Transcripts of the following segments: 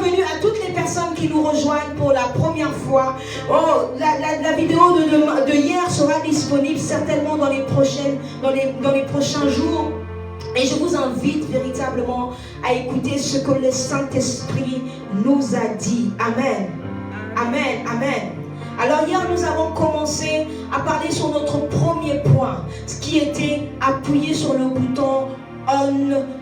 bienvenue à toutes les personnes qui nous rejoignent pour la première fois. Oh, la vidéo de hier sera disponible certainement dans les prochains jours. Et je vous invite véritablement à écouter ce que le Saint-Esprit nous a dit. Amen. Amen. Amen. Alors hier, nous avons commencé à parler sur notre premier point, ce qui était appuyer sur le bouton on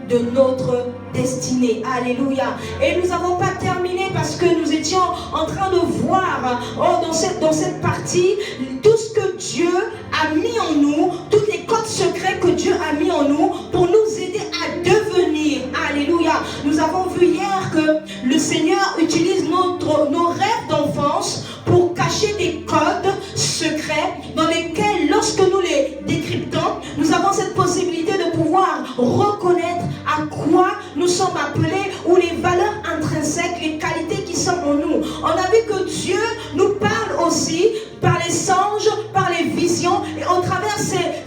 de notre destinée. Alléluia. Et nous n'avons pas terminé parce que nous étions en train de voir dans cette partie tout ce que Dieu a mis en nous, tous les codes secrets que Dieu a mis en nous pour nous aider à devenir. Alléluia. Nous avons vu hier que le Seigneur utilise nos rêves d'enfance pour cacher des codes secrets dans lesquels, lorsque nous les décryptons, nous avons cette possibilité de pouvoir reconnaître à quoi nous sommes appelés ou les valeurs intrinsèques, les qualités qui sont en nous. On a vu que Dieu nous parle aussi par les songes, par les visions, et au travers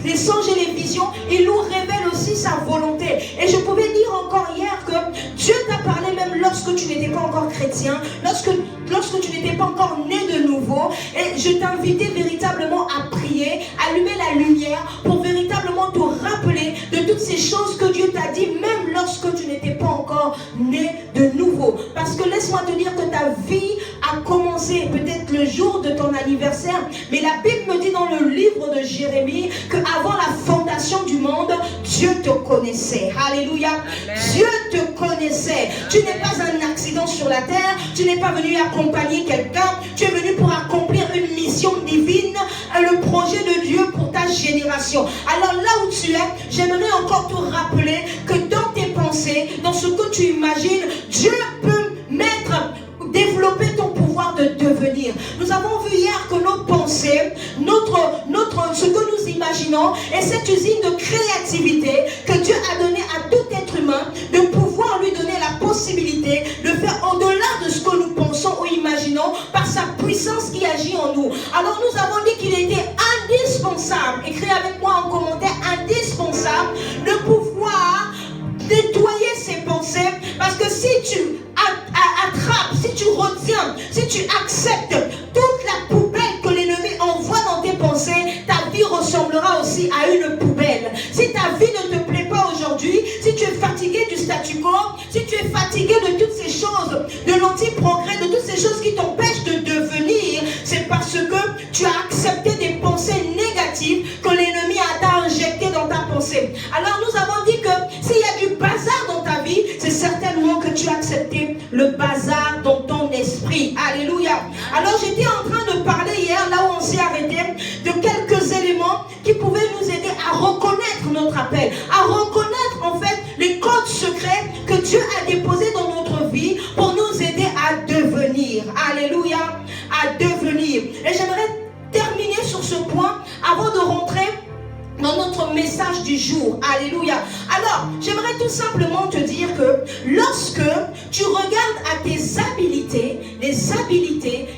les songes et les visions, il nous révèle aussi sa volonté. Et je pouvais dire encore hier que Dieu t'a parlé même lorsque tu n'étais pas encore chrétien, lorsque tu n'étais pas encore né de nouveau, et je t'invitais véritablement à prier, allumer la lumière pour véritablement te rappeler de toutes ces choses que Dieu t'a dit, même lorsque tu n'étais pas encore né de nouveau. Parce que laisse-moi te dire que ta vie a commencé peut-être le jour de ton anniversaire, mais la Bible me dit dans le livre de Jérémie qu'avant la fondation du monde, Dieu te connaissait. Alléluia. Amen. Dieu te connaissait. Tu n'es pas un accident sur la terre, tu n'es pas venu accompagner quelqu'un, tu es venu pour accomplir une mission divine, le projet de Dieu pour ta génération. Alors là où tu es, j'aimerais encore te rappeler que dans tes pensées, dans ce que tu imagines, Dieu peut développer ton pouvoir de devenir. Nous avons vu hier que nos pensées, ce que nous imaginons est cette usine de créativité que Dieu a donnée à tout être humain, de pouvoir lui donner la possibilité de faire au-delà de ce que nous pensons ou imaginons par sa puissance qui agit en nous. Alors nous avons dit qu'il était indispensable, écris avec moi en commentaire, indispensable de pouvoir nettoyer ses pensées, parce que si tu attrapes, si tu retiens, si tu acceptes toute la poubelle que l'ennemi envoie dans tes pensées, ta vie ressemblera aussi à une poubelle. Si ta vie ne te plaît pas aujourd'hui, si tu es fatigué du statu quo, si tu es fatigué de toutes ces choses, de l'anti-progrès, de toutes ces choses qui t'empêchent de devenir, c'est parce que tu as accepté des pensées négatives que l'ennemi t'a injectées dans ta pensée. Alors nous avons dit que s'il y a du bazar dans ta vie, c'est certainement que tu as accepté le bazar dans ton esprit. Alléluia. Alors j'étais en train de parler hier, là où on s'est arrêté, de quelques éléments qui pouvaient nous aider à reconnaître notre appel, à reconnaître en fait les codes secrets que Dieu a déposés dans notre vie pour nous aider à devenir. Alléluia. À devenir. Et j'aimerais terminer sur ce point avant de rentrer dans notre message du jour. Alléluia. Alors, j'aimerais tout simplement te dire que lorsque tu regardes à tes habilités,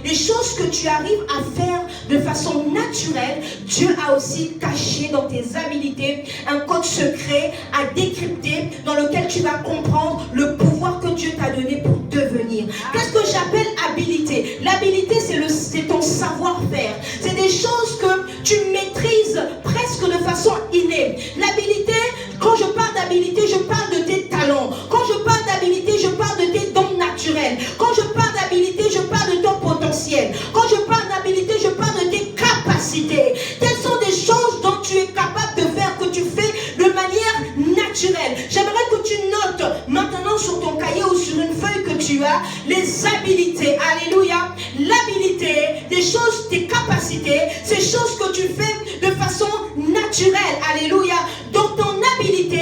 les choses que tu arrives à faire de façon naturelle, Dieu a aussi caché dans tes habilités un code secret à décrypter dans lequel tu vas comprendre le pouvoir que Dieu t'a donné pour devenir. Qu'est-ce que j'appelle habilité? L'habilité, c'est ton savoir-faire. C'est des choses que tu maîtrises presque de façon innée. L'habilité, quand je parle d'habilité, je parle de tes talents. Quand je parle d'habilité, je parle de tes dons naturels. Quand je parle d'habilité, je parle de ton potentiel. Quand je parle d'habilité, je parle de tes capacités. Quelles sont des choses dont tu es capable de faire, que tu fais de manière naturelle? J'aimerais que tu notes maintenant sur ton cahier ou sur une feuille que tu as les habilités. Alléluia. L'habilité, des choses, tes capacités, ces choses que tu fais de façon naturelle. Alléluia. Donc ton habilité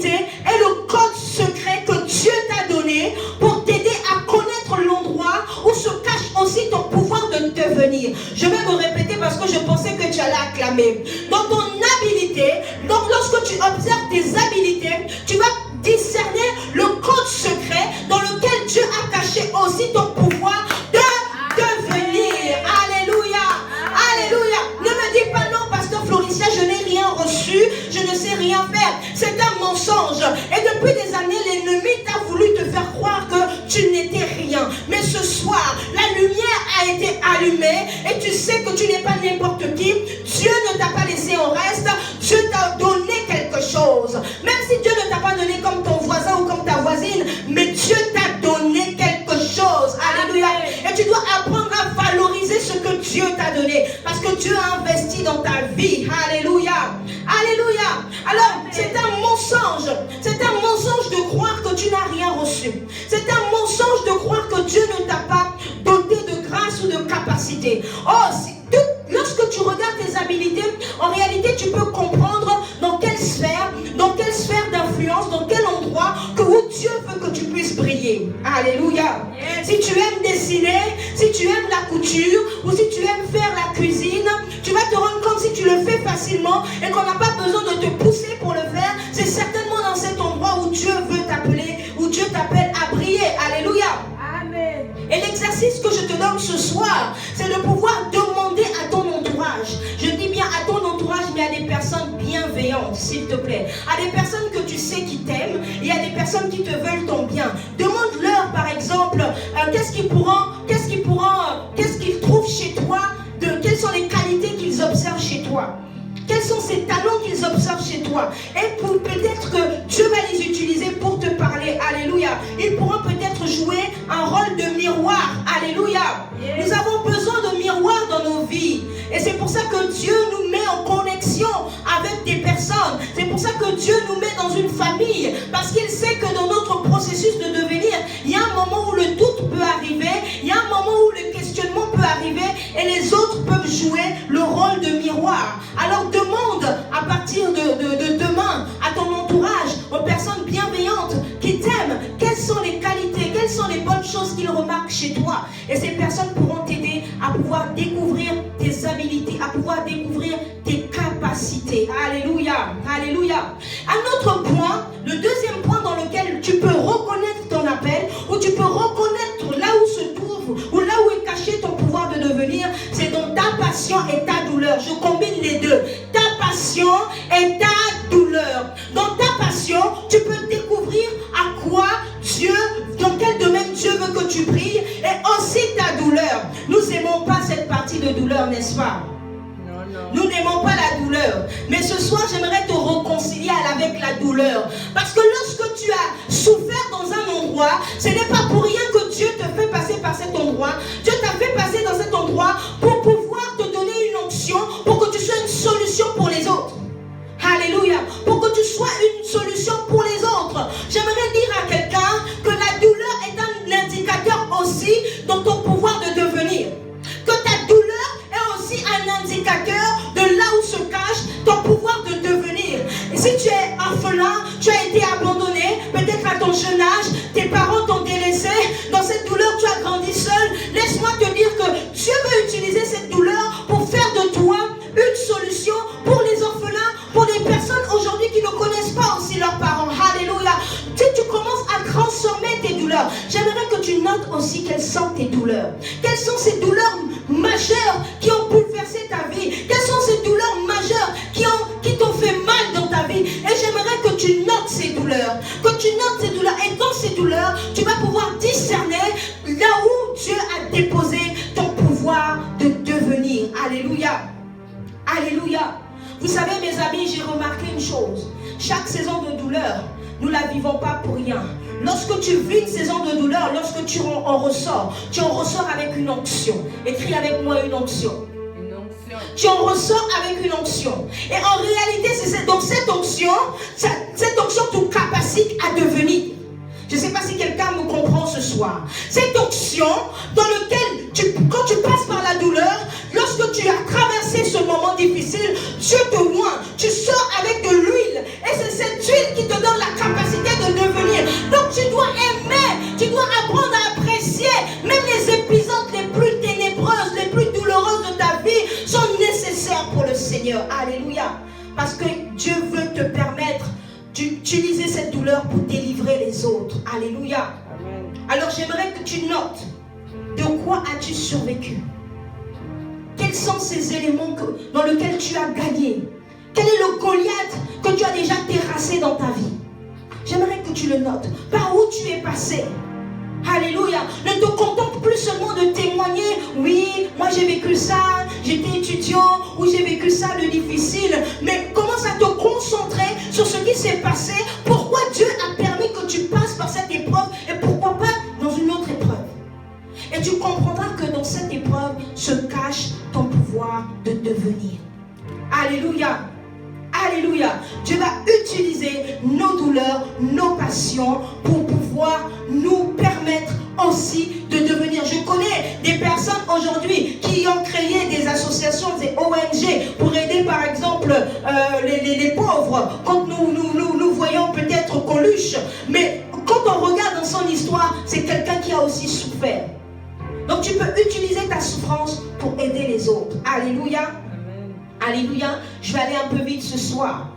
est le code secret que Dieu t'a donné pour t'aider à connaître l'endroit où se cache aussi ton pouvoir de devenir. Je vais me répéter parce que je pensais que tu allais acclamer. Dans ton habilité, donc lorsque tu observes tes habilités, tu vas discerner le code secret dans lequel Dieu a caché aussi ton pouvoir de devenir. Alléluia. Alléluia. Ne me dis pas non, pasteur Floricia, je n'ai rien reçu, je ne sais rien faire. C'est un mensonge. Et depuis des années, l'ennemi t'a voulu te faire croire que tu n'étais rien. Mais ce soir, la lumière a été allumée et tu sais que tu n'es pas n'importe qui. Dieu ne t'a pas laissé au reste. Dieu t'a donné quelque chose. Même si Dieu ne t'a pas donné comme ton voisin ou comme ta voisine, mais Dieu t'a donné quelque chose. Alléluia. Et tu dois apprendre à valoriser ce que Dieu t'a donné. Parce que Dieu a investi dans ta vie. Alléluia. Alléluia. Alors, c'est un mensonge. C'est un mensonge de croire que tu n'as rien reçu. C'est un mensonge de croire que Dieu ne t'a pas doté de grâce ou de capacité. Oh, lorsque tu regardes tes habilités, en réalité, tu peux comprendre dans quelle sphère d'influence, dans quel endroit que où Dieu veut que tu puisses briller. Alléluia. Yes. Si tu aimes dessiner, si tu aimes la couture, ou si tu aimes faire la cuisine, tu vas te rendre compte si tu le fais facilement et qu'on n'a pas besoin de te pousser pour le faire. C'est certainement dans cet endroit où Dieu veut t'appeler, où Dieu t'appelle à briller. Alléluia. Amen. Et l'exercice que je te donne ce soir, c'est de pouvoir demander à ton entourage. Je dis bien à ton entourage, mais à des personnes bienveillantes, s'il te plaît. À des personnes que tu sais qui t'aiment et à des personnes qui te veulent ton bien. Demande-leur, par exemple, qu'est-ce qu'ils trouvent chez toi, quelles sont les qualités qu'ils observent chez toi. Quels sont ces talents qu'ils observent chez toi? Et peut-être que Dieu va les utiliser pour te parler. Alléluia. Ils pourront peut-être jouer un rôle de miroir. Alléluia. Yes. Nous avons besoin de miroirs dans nos vies. Et c'est pour ça que Dieu nous met en connexion avec des personnes. C'est pour ça que Dieu nous met dans une famille. Parce qu'il sait que dans notre processus de devenir, il y a un moment où le doute peut arriver. Il y a un moment où le questionnement peut arriver. Et les autres peuvent jouer le rôle de miroir. Alors demande à partir de demain à ton entourage, aux personnes bienveillantes qui t'aiment, quelles sont les qualités, quelles sont les bonnes choses qu'ils remarquent chez toi. Et ces personnes pourront t'aider à pouvoir découvrir tes habilités, à pouvoir découvrir tes capacités. Alléluia, alléluia. Un autre point, le deuxième point dans lequel tu peux reconnaître ton appel, ou tu peux reconnaître là où se trouve, ou là où est caché ton pouvoir de devenir, c'est dans ta passion et ta douleur. Je combine les deux. Ta passion et ta douleur. Dans ta passion, tu peux découvrir à quoi Dieu, dans quel domaine Dieu veut que tu brilles, et aussi ta douleur. Nous n'aimons pas cette partie de douleur, n'est-ce pas? Nous n'aimons pas la douleur. Mais ce soir, j'aimerais te réconcilier avec la douleur. Parce que lorsque tu as souffert dans un endroit, ce n'est pas pour rien que Dieu te fait passer par cet endroit. Dieu t'a fait passer dans cet endroit pour pouvoir te donner une onction, pour que tu sois une solution pour les autres. Alléluia. Pour que tu sois une solution pour les autres. J'aimerais dire à quelqu'un que la douleur est un indicateur aussi dans ton pouvoir de devenir. Que ta douleur est aussi un indicateur de là où se cache ton pouvoir de devenir. Et si tu es orphelin, tu as été abandonné, peut-être à ton jeune âge, tes parents t'ont délaissé, dans cette douleur tu as grandi seul, laisse-moi te dire que Dieu veut utiliser cette douleur pour faire de toi une solution pour les orphelins, pour les personnes aujourd'hui qui ne connaissent pas aussi leurs parents. Alléluia. Tu commences à transformer tes douleurs. J'aimerais que tu notes aussi quelles sont tes douleurs. Quelles sont ces douleurs majeures qui ont bouleversé ta vie? Quelles sont ces douleurs majeures qui t'ont fait mal dans ta vie? Et j'aimerais que tu notes ces douleurs. Que tu notes ces douleurs. Et dans ces douleurs, tu vas pouvoir discerner là où Dieu a déposé ton pouvoir de devenir. Alléluia. Alléluia. Vous savez, mes amis, j'ai remarqué une chose. Chaque saison de douleur, nous ne la vivons pas pour rien. Lorsque tu vis une saison de douleur, lorsque tu en ressors avec une onction. Écris avec moi une onction. Tu en ressors avec une onction. Et en réalité, c'est donc cette onction te capacite à devenir. Je ne sais pas si quelqu'un me comprend ce soir. Cette onction dans laquelle, quand tu passes par la douleur, lorsque tu as traversé ce moment difficile, Dieu te oint. Tu sors avec de l'huile. Et c'est cette huile qui te donne la capacité de devenir. Donc tu dois aimer, tu dois apprendre à apprécier. Même les épisodes les plus ténébreuses, les plus douloureuses de ta vie sont nécessaires pour le Seigneur. Alléluia. Parce que Dieu veut te permettre d'utiliser cette douleur pour délivrer les autres. Alléluia. Amen. Alors j'aimerais que tu notes de quoi as-tu survécu. Quels sont ces éléments dans lesquels tu as gagné. Quel est le Goliath que tu as déjà terrassé dans ta vie. J'aimerais que tu le notes. Par où tu es passé. Alléluia. Ne te contente plus seulement de témoigner. Oui, moi j'ai vécu ça, j'étais étudiant, ou j'ai vécu ça de difficile. Mais commence à te concentrer sur ce qui s'est passé. Pourquoi Dieu a permis que tu passes par cette épreuve et pourquoi pas dans une autre épreuve. Et tu comprendras que dans cette épreuve se cache ton pouvoir de devenir. Alléluia. Alléluia. Dieu va utiliser nos douleurs, nos passions pour pouvoir nous permettre aussi de devenir. Je connais des personnes aujourd'hui qui ont créé des associations, des ONG pour aider par exemple les pauvres. Quand nous voyons peut-être Coluche, mais quand on regarde dans son histoire, c'est quelqu'un qui a aussi souffert. Donc tu peux utiliser ta souffrance pour aider les autres. Alléluia. Alléluia. Je vais aller un peu vite ce soir.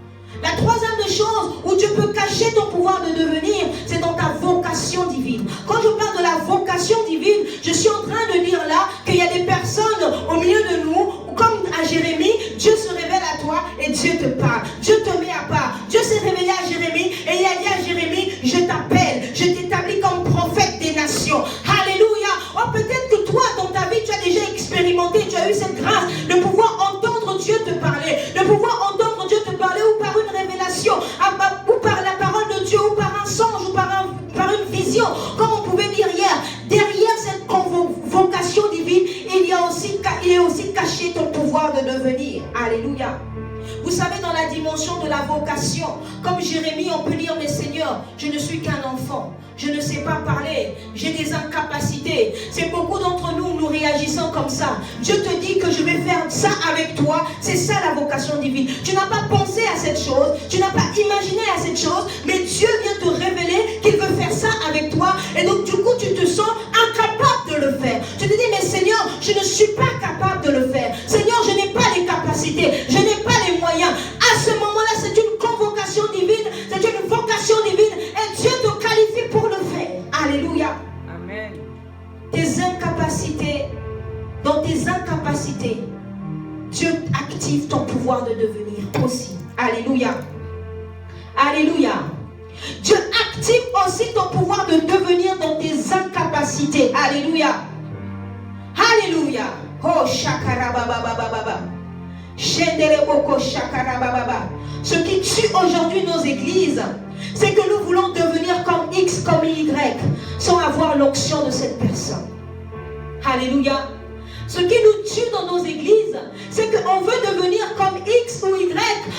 La troisième chose où tu peux cacher ton pouvoir de devenir, c'est dans ta vocation divine. Quand je parle de la vocation divine, je suis en train de dire là qu'il y a des personnes au milieu de nous, comme à Jérémie, Dieu se révèle à toi et Dieu te parle. Dieu te met à part. Dieu s'est révélé à Jérémie et il a dit à Jérémie, je t'appelle, je t'établis comme prophète des nations. Alléluia. Oh, peut-être que toi, dans ta vie, tu as déjà expérimenté, tu as eu cette grâce de pouvoir entendre Dieu te parler, de pouvoir entendre Dieu te parler ou par une révélation, ou par la parole de Dieu, ou par un songe, ou par une vision, comme on pouvait dire hier. Derrière cette vocation divine, il est aussi caché ton pouvoir de devenir. Alléluia. Vous savez, dans la dimension de la vocation, comme Jérémie, on peut dire, mais Seigneur, je ne suis qu'un enfant, je ne sais pas parler, j'ai des incapacités. C'est beaucoup d'entre nous, nous réagissons comme ça. Dieu te dit que je vais faire ça avec toi, c'est ça la vocation divine. Tu n'as pas pensé à cette chose, tu n'as pas imaginé à cette chose, mais Dieu vient te révéler qu'il veut faire ça avec toi, et donc du coup tu te sens incapable de le faire. Tu te dis, mais Seigneur, je ne suis pas capable de le faire. Seigneur, je n'ai pas les capacités, je n'ai pas les moyens. À ce moment-là, c'est une convocation divine, c'est une vocation divine, et Dieu te qualifie pour le faire. Alléluia. Amen. Tes incapacités, dans tes incapacités, Dieu active ton pouvoir de devenir aussi. Alléluia. Alléluia. Dieu active aussi ton pouvoir de devenir dans tes incapacités. Alléluia. Alléluia. Oh, shakarabababababa. Ce qui tue aujourd'hui nos églises, c'est que nous voulons devenir comme X, comme Y, sans avoir l'onction de cette personne. Alléluia. Ce qui nous tue dans nos églises, c'est qu'on veut devenir comme X ou Y,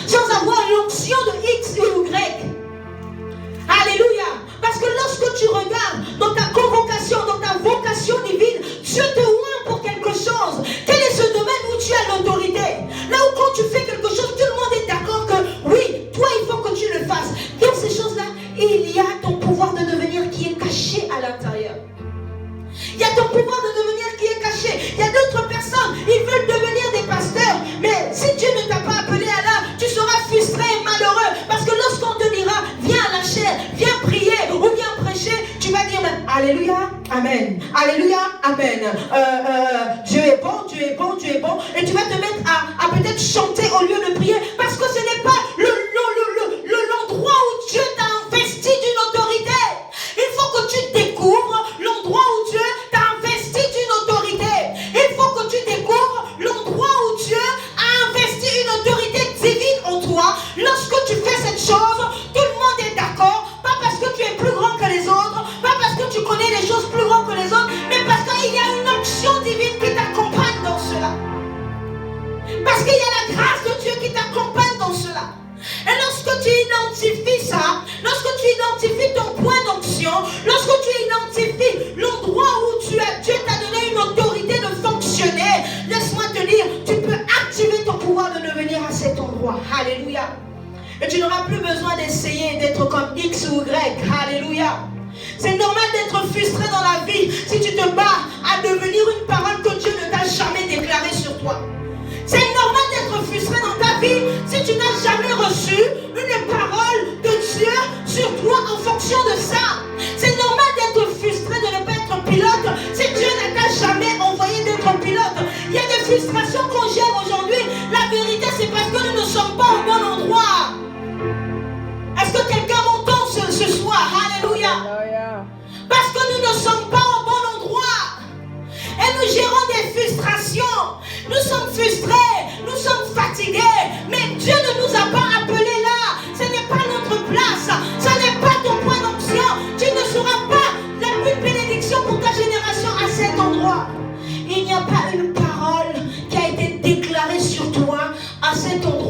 sans avoir l'onction de X ou Y. Alléluia. Parce que lorsque tu regardes dans ta convocation, dans ta vocation divine, Dieu te oint pour quelque chose. Quel est ce domaine où tu as l'autorité? Là où quand tu fais quelque chose, tout le monde est d'accord que oui, toi il faut que tu le fasses. Dans ces choses-là, il y a ton pouvoir de devenir qui est caché à l'intérieur. Il y a ton pouvoir de devenir qui est caché. Il y a d'autres personnes, ils veulent devenir des pasteurs. Mais si Dieu ne t'a pas appelé à là, tu seras frustré et malheureux. Parce que lorsqu'on te dira, viens à la chair, viens prier ou viens prêcher, tu vas dire, alléluia, amen. Alléluia, amen. Dieu est bon, Dieu est bon, Dieu est bon. Et tu vas te mettre à peut-être chanter au lieu de prier. Parce que ce n'est pas l'endroit où Dieu t'a investi d'une autorité. Il faut que tu découvres l'endroit où Dieu t'a investi d'une autorité. Il faut que tu découvres l'endroit où Dieu a investi une autorité divine en toi. Lorsque tu fais cette chose, tout le monde est d'accord. Pas parce que tu es plus grand que les autres, pas parce que tu connais les choses plus grandes que les autres, mais parce qu'il y a une onction divine qui t'accompagne dans cela. Parce qu'il y a la grâce de Dieu qui t'accompagne dans cela. Et lorsque tu identifies ça, lorsque tu identifies ton point d'onction, lorsque tu identifies l'endroit où Dieu t'a donné une autorité de fonctionner, laisse-moi te dire, tu peux activer ton pouvoir de devenir à cet endroit. Alléluia. Et tu n'auras plus besoin d'essayer d'être comme X ou Y. Alléluia. C'est normal d'être frustré dans la vie si tu te bats à devenir une parole que Dieu ne t'a jamais déclarée sur toi. C'est normal d'être frustré dans ta vie si tu n'as jamais reçu une parole de Dieu sur toi en fonction de ça. C'est normal d'être frustré de ne pas être pilote si Dieu ne t'a jamais envoyé d'être pilote. Il y a des frustrations qu'on gère aujourd'hui. La vérité, c'est parce que nous ne sommes pas au bon endroit. Est-ce que quelqu'un m'entend ce soir? Alléluia. Parce que nous ne sommes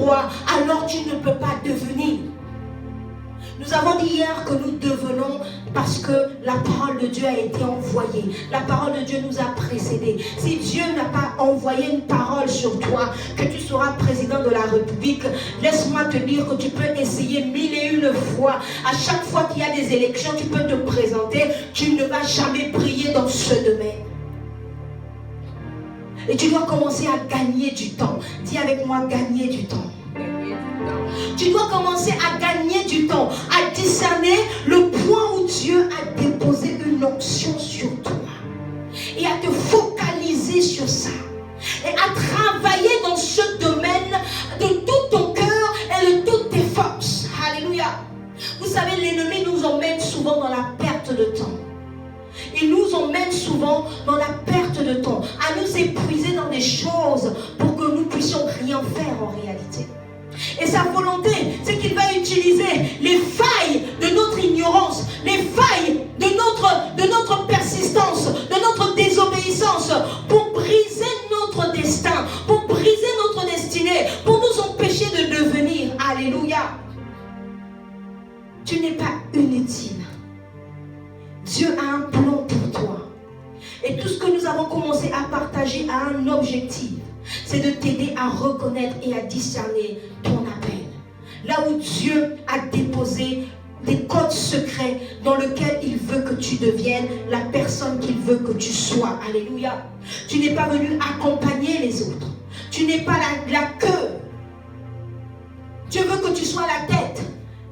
endroit, alors tu ne peux pas devenir. Nous avons dit hier que nous devenons parce que la parole de Dieu a été envoyée. La parole de Dieu nous a précédés. Si Dieu n'a pas envoyé une parole sur toi, que tu seras président de la République, laisse-moi te dire que tu peux essayer 1001 fois. À chaque fois qu'il y a des élections, tu peux te présenter. Tu ne vas jamais briller dans ce domaine. Et tu dois commencer à gagner du temps. Dis avec moi, gagner du temps. Tu dois commencer à gagner du temps, à discerner le point où Dieu a déposé une onction sur toi. Et à te focaliser sur ça. Et à travailler dans ce domaine de tout ton cœur et de toutes tes forces. Alléluia. Vous savez, l'ennemi nous emmène souvent dans la perte de temps. Il nous emmène souvent dans la perte de temps, à nous épuiser dans des choses pour que nous puissions rien faire en réalité. Et sa volonté, c'est qu'il va utiliser les failles de notre ignorance, les failles de notre persistance, de notre désobéissance, pour briser notre destin, pour briser notre destinée, pour nous empêcher de devenir. Alléluia. Tu n'es pas inutile. Dieu a un plan pour toi. Et tout ce que nous avons commencé à partager a un objectif. C'est de t'aider à reconnaître et à discerner ton appel. Là où Dieu a déposé des codes secrets dans lesquels il veut que tu deviennes la personne qu'il veut que tu sois. Alléluia. Tu n'es pas venu accompagner les autres. Tu n'es pas la queue. Dieu veut que tu sois la tête,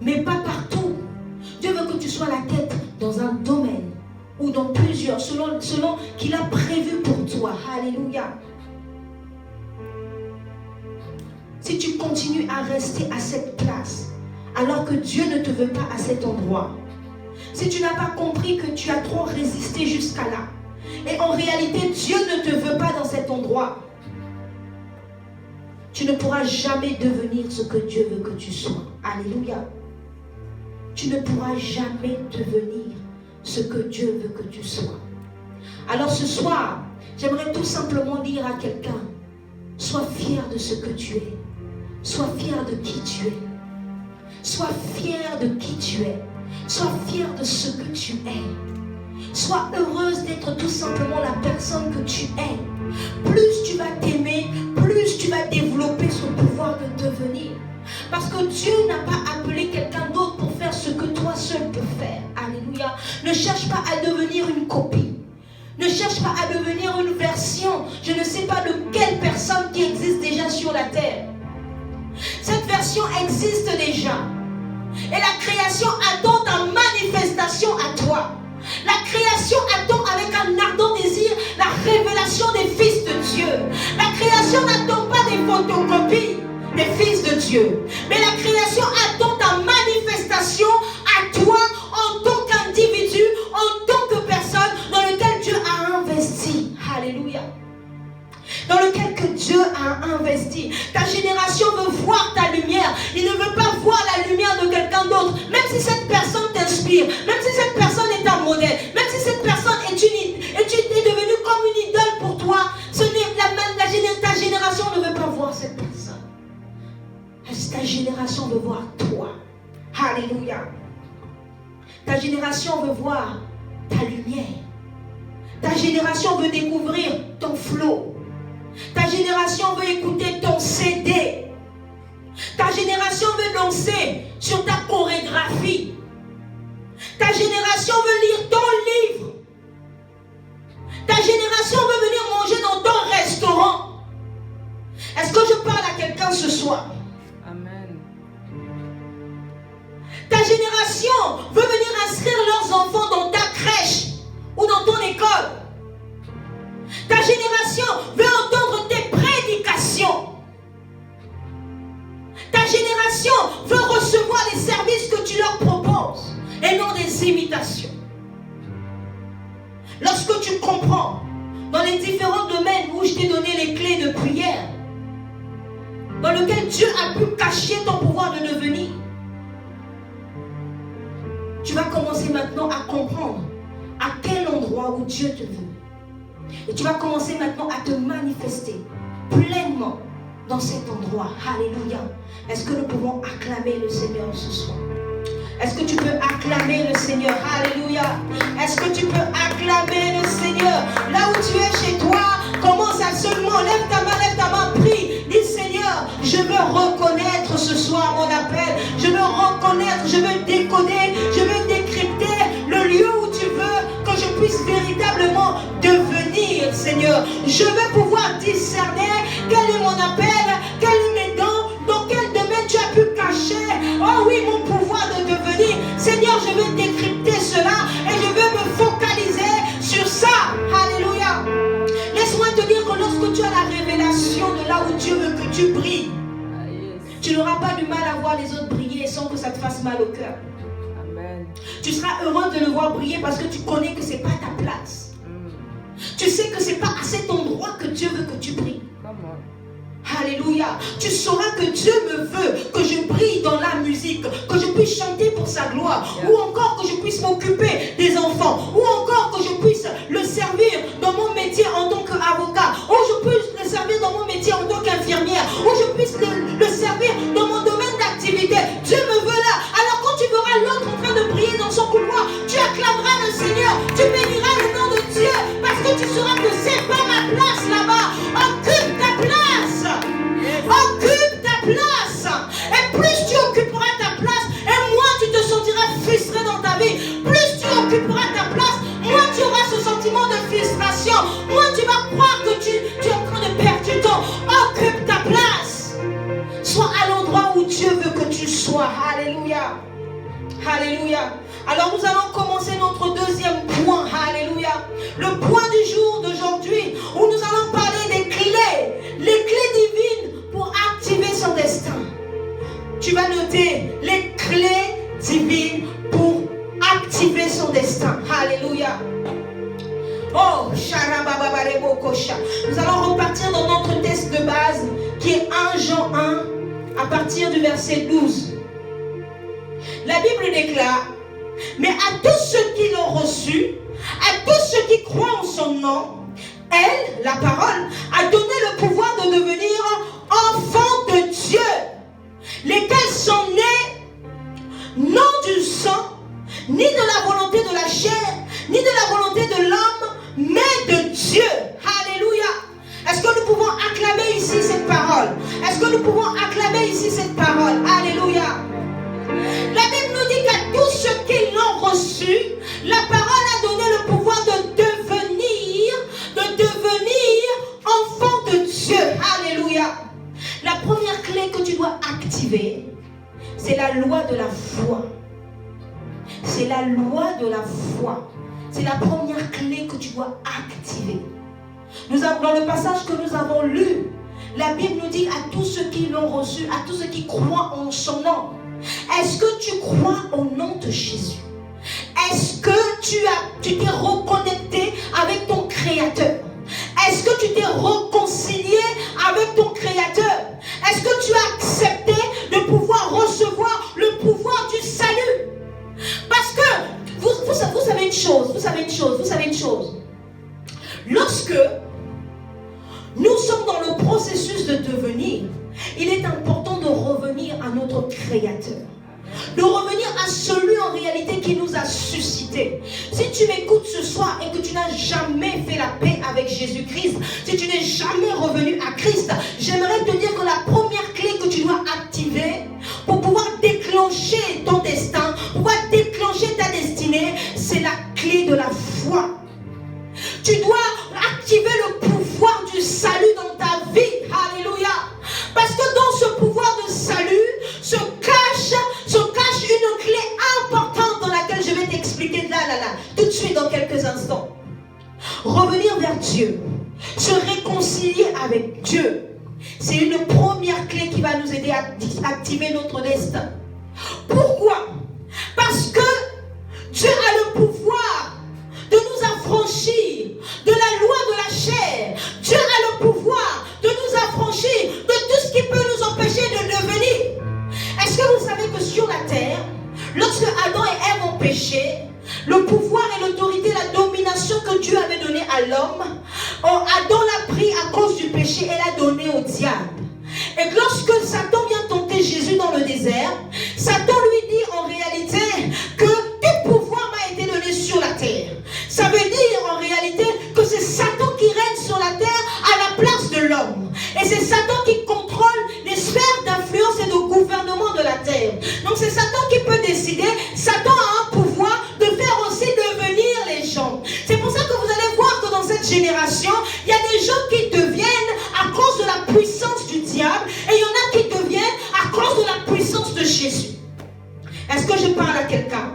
mais pas partout. Dieu veut que tu sois la tête dans un domaine ou dans plusieurs, selon qu'il a prévu pour toi. Alléluia. Si tu continues à rester à cette place, alors que Dieu ne te veut pas à cet endroit, si tu n'as pas compris que tu as trop résisté jusqu'à là, et en réalité Dieu ne te veut pas dans cet endroit, tu ne pourras jamais devenir ce que Dieu veut que tu sois. Alléluia. Tu ne pourras jamais devenir ce que Dieu veut que tu sois. Alors ce soir, j'aimerais tout simplement dire à quelqu'un, sois fier de ce que tu es. Sois fier de qui tu es. Sois fier de qui tu es. Sois fier de ce que tu es. Sois heureuse d'être tout simplement la personne que tu es. Plus tu vas t'aimer, plus tu vas développer ce pouvoir de devenir. Parce que Dieu n'a pas appelé quelqu'un d'autre pour faire ce que toi seul peux faire. Alléluia. Ne cherche pas à devenir une copie. Ne cherche pas à devenir une version. Je ne sais pas de quelle personne qui existe déjà sur la terre. Cette version existe déjà. Et la création attend ta manifestation à toi. La création attend avec un ardent désir la révélation des fils de Dieu. La création n'attend pas des photocopies des fils de Dieu. Mais la création attend ta manifestation à toi en tant qu'individu, en tant que personne dans lequel Dieu a investi. Alléluia. Dans lequel que Dieu a investi. Ta génération veut voir ta lumière. Il ne veut pas voir la lumière de quelqu'un d'autre. Même si cette personne t'inspire, même si cette personne est un modèle, même si cette personne est devenue comme une idole pour toi, ta génération ne veut pas voir cette personne. Ta génération veut voir toi. Alléluia. Ta génération veut voir ta lumière. Ta génération veut découvrir ton flow. Ta génération veut écouter ton CD. Ta génération veut danser sur ta chorégraphie. Ta génération veut lire ton livre. Ta génération veut venir manger dans ton restaurant. Est-ce que je parle à quelqu'un ce soir? Amen. Ta génération veut venir inscrire leurs enfants dans ta crèche ou dans ton école. Ta génération veut entendre tes prédications. Ta génération veut recevoir les services que tu leur proposes et non des imitations. Lorsque tu comprends dans les différents domaines où je t'ai donné les clés de prière, dans lequel Dieu a pu cacher ton pouvoir de devenir, tu vas commencer maintenant à comprendre à quel endroit où Dieu te veut. Et tu vas commencer maintenant à te manifester pleinement dans cet endroit. Alléluia. Est-ce que nous pouvons acclamer le Seigneur ce soir? Est-ce que tu peux acclamer le Seigneur? Alléluia. Est-ce que tu peux acclamer le Seigneur? Là où tu es chez toi, commence à seulement, lève ta main, prie. Dis Seigneur, je veux reconnaître ce soir mon appel. Je veux reconnaître, je veux décoder, je veux décrypter le lieu où tu veux que je puisse véritablement devenir, Seigneur. Je veux pouvoir discerner quel est mon appel, quel est mes dons, dans quel domaine tu as pu cacher. Oh oui, mon pouvoir de devenir. Seigneur, je veux décrypter cela et je veux me focaliser sur ça. Alléluia. Laisse-moi te dire que lorsque tu as la révélation de là où Dieu veut que tu brilles, tu n'auras pas du mal à voir les autres briller sans que ça te fasse mal au cœur. Amen. Tu seras heureux de le voir briller parce que tu connais que ce n'est pas ta place. Tu sais que ce n'est pas à cet endroit que Dieu veut que tu brilles. Alléluia. Tu sauras que Dieu me veut que je brille dans la musique, que je puisse chanter pour sa gloire, ou encore que je puisse m'occuper des enfants, ou encore que je puisse le servir dans mon métier en tant qu'avocat, ou je puisse le servir dans mon métier en tant qu'infirmière, ou je puisse le servir dans mon domaine d'activité. Dieu me veut là. Alors quand tu verras l'autre en train de briller dans son couloir, tu acclameras le Seigneur, tu béniras le nom de Dieu, parce que tu sauras que c'est pas ma place là-bas. Occupe ta place. Occupe ta place. Et plus tu occuperas ta place, et moins tu te sentiras frustré dans ta vie. Plus tu occuperas ta place, moins tu auras ce sentiment de frustration. Moins tu vas croire que tu es en train de perdre du temps. Occupe ta place. Sois à l'endroit où Dieu veut que tu sois. Alléluia. Alléluia. Alors nous allons commencer notre deuxième point. Alléluia. Le point du jour d'aujourd'hui où nous allons parler des clés. Les clés divines pour activer son destin. Tu vas noter les clés divines pour activer son destin. Alléluia. Oh, nous allons repartir dans notre texte de base qui est 1 Jean 1 à partir du verset 12. La Bible déclare: mais à tous ceux qui l'ont reçu, à tous ceux qui croient en son nom, elle, la parole, a donné le pouvoir de devenir enfants de Dieu, lesquels sont nés non du sang, ni de la volonté de la chair, ni de la volonté de l'homme, mais de Dieu. Alléluia. Est-ce que nous pouvons acclamer ici cette parole? Est-ce que nous pouvons acclamer ici cette parole? Alléluia. La Bible nous dit qu'à tous ceux qui l'ont reçu, la parole a donné le pouvoir de devenir enfant de Dieu. Alléluia. La première clé que tu dois activer, c'est la loi de la foi. C'est la loi de la foi. C'est la première clé que tu dois activer. Dans le passage que nous avons lu, la Bible nous dit à tous ceux qui l'ont reçu, à tous ceux qui croient en son nom. Est-ce que tu crois au nom de Jésus? Est-ce que tu t'es reconnecté avec ton Créateur? Est-ce que tu t'es réconcilié avec ton Créateur? Est-ce que tu as accepté de pouvoir recevoir le pouvoir du salut? Parce que vous savez une chose. Lorsque nous sommes dans le processus de devenir, il est important de revenir à notre Créateur. De revenir à celui en réalité qui nous a suscité. Si tu m'écoutes ce soir et que tu n'as jamais fait la paix avec Jésus-Christ, si tu n'es jamais revenu à Christ, j'aimerais te dire que la première clé que tu dois activer pour pouvoir déclencher ton destin, pour pouvoir déclencher ta destinée, c'est la clé de la foi. Tu dois activer le pouvoir du salut dans ta vie. Alléluia. Parce que dans ce pouvoir de salut se cache une clé importante dans laquelle je vais t'expliquer là, tout de suite dans quelques instants. Revenir vers Dieu, se réconcilier avec Dieu, c'est une première clé qui va nous aider à activer notre destin. Pourquoi? Parce que Dieu a le pouvoir de nous affranchir de la loi de la chair. Dieu a le pouvoir de nous affranchir de tout ce qui peut nous empêcher de devenir. Est-ce que vous savez que sur la terre, lorsque Adam et Ève ont péché, le pouvoir et l'autorité, la domination que Dieu avait donnée à l'homme, Adam l'a pris à cause du péché et l'a donné au diable. Et lorsque Satan vient tenter Jésus dans le désert, Satan lui dit en réalité que tout pouvoir m'a été donné sur la terre. Ça veut dire en réalité que c'est Satan qui règne sur la terre à la place de l'homme. Et c'est Satan qui contrôle les sphères d'influence et de gouvernement de la terre. Donc c'est Satan qui peut décider. Satan a un pouvoir de faire aussi devenir les gens. C'est pour ça que vous allez voir que dans cette génération, il y a des gens qui deviennent à cause de la puissance du diable et il y en a qui deviennent à cause de la puissance de Jésus. Est-ce que je parle à quelqu'un?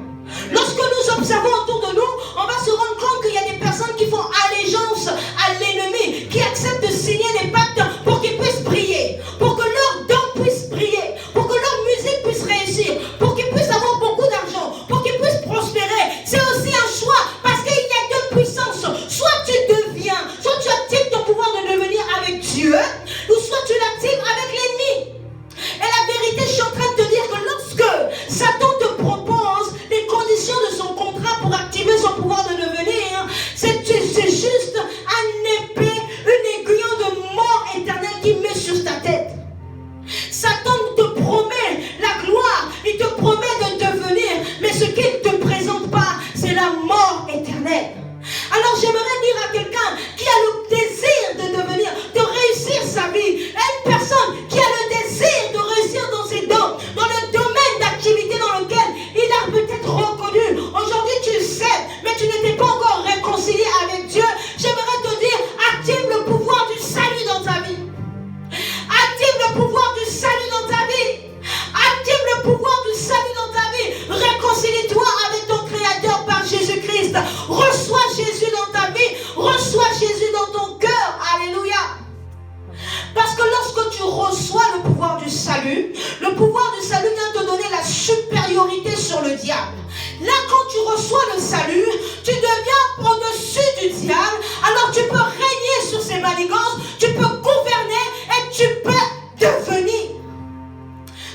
Lorsque nous observons autour de nous, on va se rendre compte qu'il y a des personnes qui font allégeance à l'ennemi, qui acceptent de signer des pactes pour qu'ils puissent briller, pour que leur don puisse briller, pour que leur musique puisse réussir, pour qu'ils puissent avoir beaucoup d'argent, pour qu'ils puissent prospérer. C'est aussi un choix, parce qu'il y a deux puissances. Soit tu deviens, soit tu actives ton pouvoir de devenir avec Dieu, ou soit tu l'actives avec l'ennemi. Et la vérité, je suis en train de te dire que lorsque Satan te propose les conditions de son contrat pour activer son pouvoir de devenir, c'est juste un épée, une aiguillon de mort éternelle qui met sur ta tête. Satan te promet la gloire, il te promet de devenir, mais ce qu'il ne te présente pas, c'est la mort éternelle. Alors j'aimerais dire à quelqu'un qui a le désir de devenir, de réussir sa vie, à une personne qui a le désir de réussir dans ses dons, dans le domaine d'activité dans lequel il a peut-être reconnu. Aujourd'hui tu le sais, mais tu n'étais pas encore réconcilié avec Dieu. J'aimerais te dire, active le pouvoir du salut dans ta vie. Active le pouvoir du salut dans ta vie. Active le pouvoir du salut dans ta vie. Réconcilie-toi avec ton Créateur par Jésus-Christ. Reçois Jésus dans ta vie. Reçois Jésus dans ton cœur. Alléluia. Parce que lorsque tu reçois le pouvoir du salut vient te donner la supériorité sur le diable. Là, quand tu reçois le salut, tu deviens au-dessus du diable. Alors tu peux régner sur ses manigances, tu peux gouverner et tu peux devenir.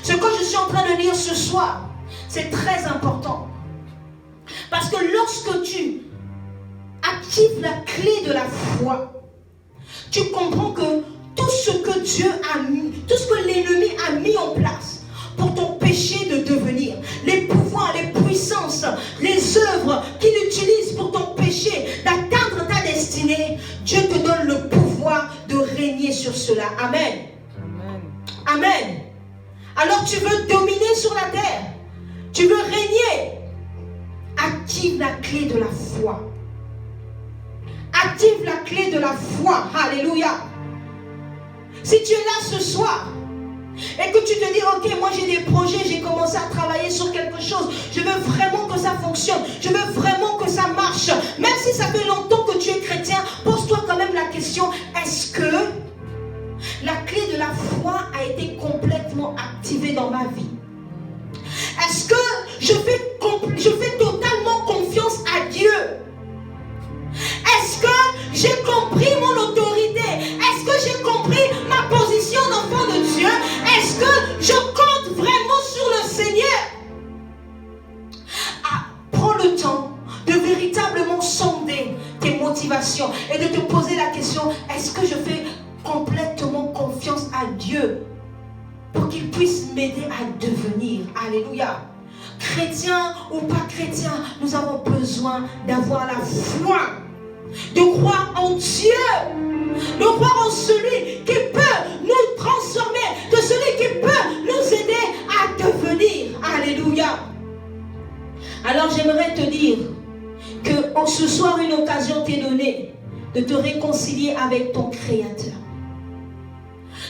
Ce que je suis en train de lire ce soir, c'est très important. Parce que lorsque tu actives la clé de la foi, tu comprends que tout ce que Dieu a mis, tout ce que l'ennemi a mis en place pour t'empêcher de devenir, les pouvoirs, les puissances, les œuvres qu'il utilise pour t'empêcher d'atteindre ta destinée, Dieu te donne le pouvoir de régner sur cela. Amen. Amen. Amen. Alors tu veux dominer sur la terre, tu veux régner, active la clé de la foi. Active la clé de la foi. Alléluia. Si tu es là ce soir et que tu te dis, ok, moi j'ai des projets, j'ai commencé à travailler sur quelque chose, je veux vraiment que ça fonctionne, je veux vraiment que ça marche, même si ça fait longtemps que tu es chrétien, pose-toi quand même la question, est-ce que la clé de la foi a été complètement activée dans ma vie? Est-ce que je fais totalement confiance à Dieu? Est-ce que j'ai compris mon autorité? Est-ce que j'ai compris ma position d'enfant de Dieu? Est-ce que je compte vraiment sur le Seigneur? Prends le temps de véritablement sonder tes motivations et de te poser la question, est-ce que je fais complètement confiance à Dieu pour qu'il puisse m'aider à devenir? Alléluia. Chrétien ou pas chrétien, nous avons besoin d'avoir la foi, de croire en Dieu, de croire en celui qui peut nous transformer, de celui qui peut nous aider à devenir. Alléluia. Alors j'aimerais te dire que ce soir une occasion t'est donnée de te réconcilier avec ton Créateur.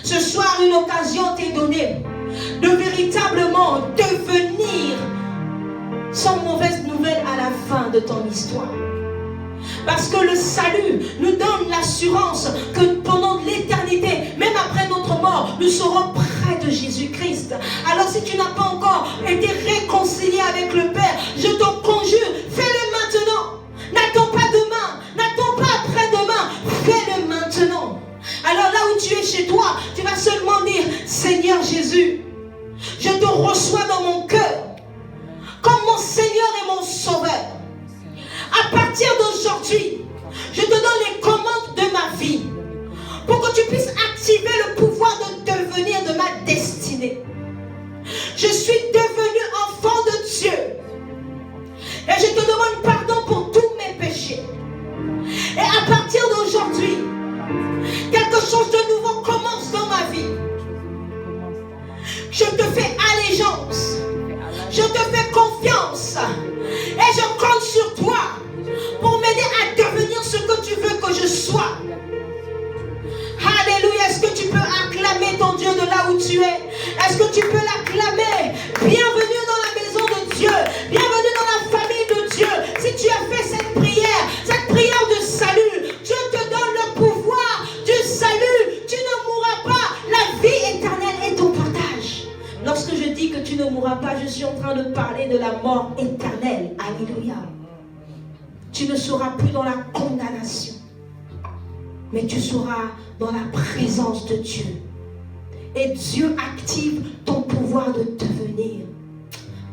Ce soir une occasion t'est donnée de véritablement devenir sans mauvaise nouvelle à la fin de ton histoire. Parce que le salut nous donne l'assurance que pendant l'éternité, même après notre mort, nous serons près de Jésus-Christ. Alors si tu n'as pas encore été réconcilié avec le Père, je t'en conjure, fais-le maintenant. N'attends pas demain, n'attends pas après-demain, fais-le maintenant. Alors là où tu es chez toi, tu vas seulement dire, Seigneur Jésus, je te reçois dans mon cœur comme mon Seigneur et mon Sauveur. À partir d'aujourd'hui, je te donne les commandes de ma vie pour que tu puisses activer le pouvoir de devenir de Et à partir d'aujourd'hui, quelque chose de nouveau commence dans ma vie. Je te fais allégeance. Je te fais confiance. Et je compte sur toi pour m'aider à devenir ce que tu veux que je sois. Alléluia. Est-ce que tu peux acclamer ton Dieu de là où tu es? Est-ce que tu peux l'acclamer? Bienvenue dans la maison de Dieu. Bienvenue dans la famille de Dieu. Si tu as fait cette prière de salut, Dieu te donne le pouvoir du salut. Tu ne mourras pas. La vie éternelle est ton partage. Lorsque je dis que tu ne mourras pas, je suis en train de parler de la mort éternelle. Alléluia. Tu ne seras plus dans la condamnation, mais tu seras dans la présence de Dieu. Et Dieu active ton pouvoir de devenir.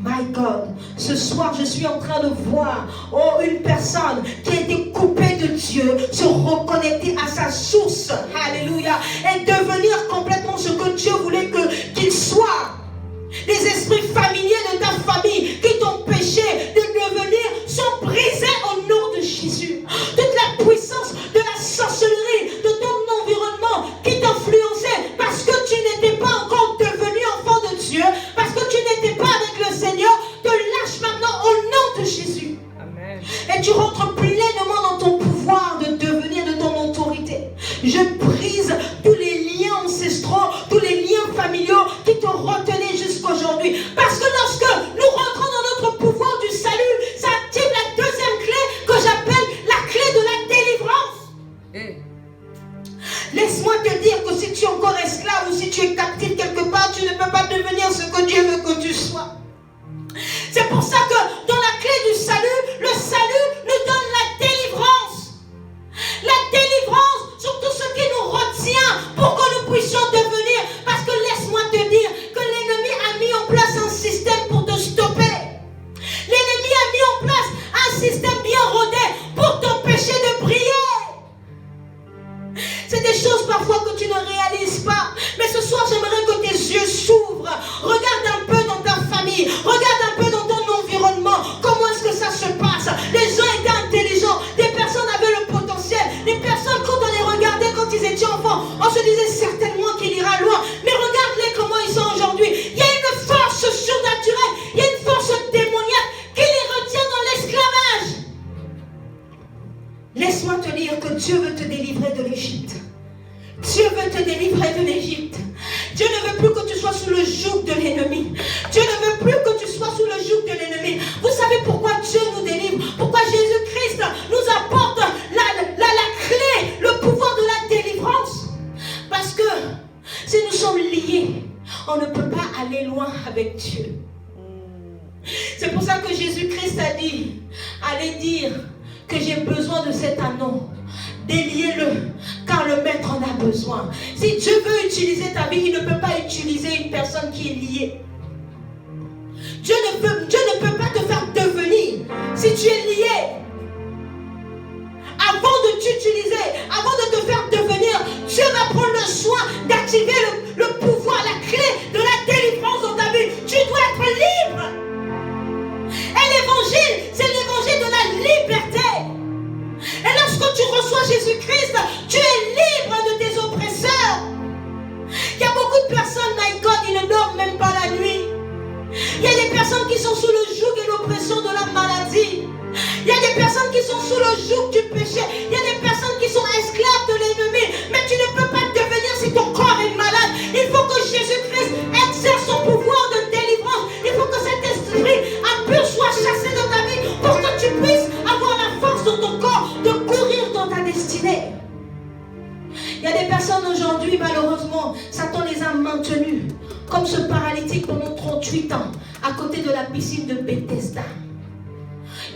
My God, ce soir je suis en train de voir une personne qui a été coupée de Dieu se reconnecter à sa source. Alléluia. Et devenir complètement ce que Dieu voulait qu'il soit. Les esprits familiers de ta famille qui t'ont empêché de devenir sont brisés au nom de Jésus. Toute la puissance de la sorcellerie, de ton environnement qui t'influençait parce que tu n'étais pas encore devenu enfant de Dieu, parce que tu n'étais pas avec le Seigneur, te lâche maintenant au nom de Jésus. Amen. Et tu rentres pleinement dans ton pouvoir de devenir, de ton autorité. Je brise tous les liens ancestraux, tous les liens familiaux qui te retenaient jusqu'aujourd'hui. Parce que lorsque nous rentrons dans notre pouvoir du salut, ça active la deuxième clé que j'appelle la clé de la délivrance. Laisse-moi te dire que si tu es encore esclave ou si tu es captif quelque part, tu ne peux pas devenir ce que Dieu veut que tu sois. C'est pour ça que dans la clé du salut, le salut nous donne la délivrance. La délivrance sur tout ce qui nous retient pour que nous puissions devenir. Parce que laisse-moi te dire que l'ennemi a mis en place un système pour te stopper. L'ennemi a mis en place un système bien rodé pour t'empêcher de briller. C'est des choses parfois que tu ne réalises pas. Mais ce soir, j'aimerais que tes yeux s'ouvrent. Regarde un peu dans ta famille. Regarde un peu dans ton environnement. Comment est-ce que ça se passe? Les gens étaient intelligents. Des personnes avaient le potentiel. Les personnes, quand on les regardait quand ils étaient enfants, on se disait certainement qu'il ira loin. Mais regarde-les comment ils sont aujourd'hui. Il y a une force surnaturelle. Il y a une force démoniaque qui les retient dans l'esclavage. Laisse-moi te dire que Dieu veut te délivrer de l'Égypte. Dieu veut te délivrer de l'Égypte. Dieu ne veut plus que tu sois sous le joug de l'ennemi. Dieu ne veut plus que tu sois sous le joug de l'ennemi. Vous savez pourquoi Dieu nous délivre? Pourquoi Jésus-Christ nous apporte la clé, le pouvoir de la délivrance? Parce que si nous sommes liés, on ne peut pas aller loin avec Dieu. C'est pour ça que Jésus-Christ a dit, allez dire que j'ai besoin de cet anneau. Déliez-le, car le maître en a besoin. Si Dieu veut utiliser ta vie, il ne peut pas utiliser une personne qui est liée. Dieu ne peut pas te faire devenir si tu es lié. Avant de t'utiliser, avant de te faire devenir, Dieu va prendre le soin d'activer le pouvoir, la clé de la délivrance dans ta vie. Tu dois être libre. Et l'évangile, c'est l'évangile de la liberté. Et lorsque tu reçois Jésus-Christ, tu es libre de tes oppresseurs. Il y a beaucoup de personnes, my God, ils ne dorment même pas la nuit. Il y a des personnes qui sont sous le joug et l'oppression de la maladie. Il y a des personnes qui sont sous le joug du péché. Il y a des personnes qui sont esclaves de l'ennemi. Mais tu ne peux pas devenir si ton corps est malade. Il faut que Jésus-Christ exerce son pouvoir de délivrance. Il faut que cet esprit impur soit chassé de ta vie pour que tu puisses avoir la force dans ton corps de courir dans ta destinée. Il y a des personnes aujourd'hui, malheureusement, Satan les a maintenus comme ce paralytique pendant 38 ans à côté de la piscine de Bethesda.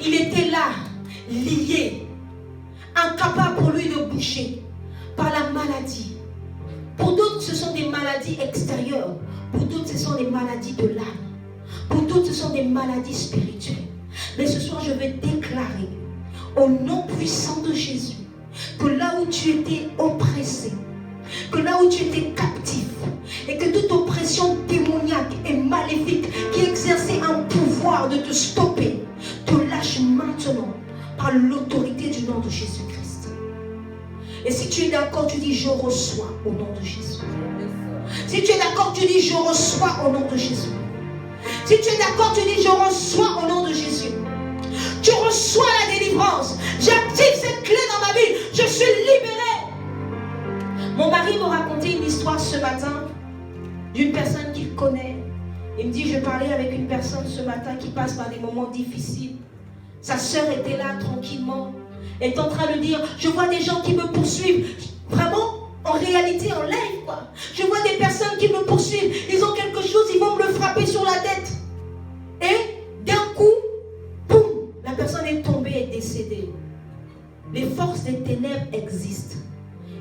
Il était là, lié, incapable pour lui de bouger par la maladie. Pour d'autres, ce sont des maladies extérieures. Pour d'autres, ce sont des maladies de l'âme. Pour d'autres, ce sont des maladies spirituelles. Mais ce soir, je vais déclarer au nom puissant de Jésus que là où tu étais oppressé, que là où tu étais captif, et que toute oppression démoniaque et maléfique qui exerçait un pouvoir de te stopper, te lâche maintenant par par l'autorité du nom de Jésus-Christ. Et si tu es d'accord, tu dis je reçois au nom de Jésus. Si tu es d'accord, tu dis je reçois au nom de Jésus. Si tu es d'accord, tu dis je reçois au nom de Jésus. Tu reçois la délivrance. J'active cette clé dans ma vie. Je suis libéré. Mon mari me racontait une histoire ce matin d'une personne qu'il connaît. Il me dit, je parlais avec une personne ce matin qui passe par des moments difficiles. Sa sœur était là tranquillement. Elle est en train de dire, je vois des gens qui me poursuivent. Vraiment, en réalité, en live, quoi. Je vois des personnes qui me poursuivent. Ils ont quelque chose, ils vont me le frapper sur la tête. Et d'un coup, boum, la personne est tombée et décédée. Les forces des ténèbres existent.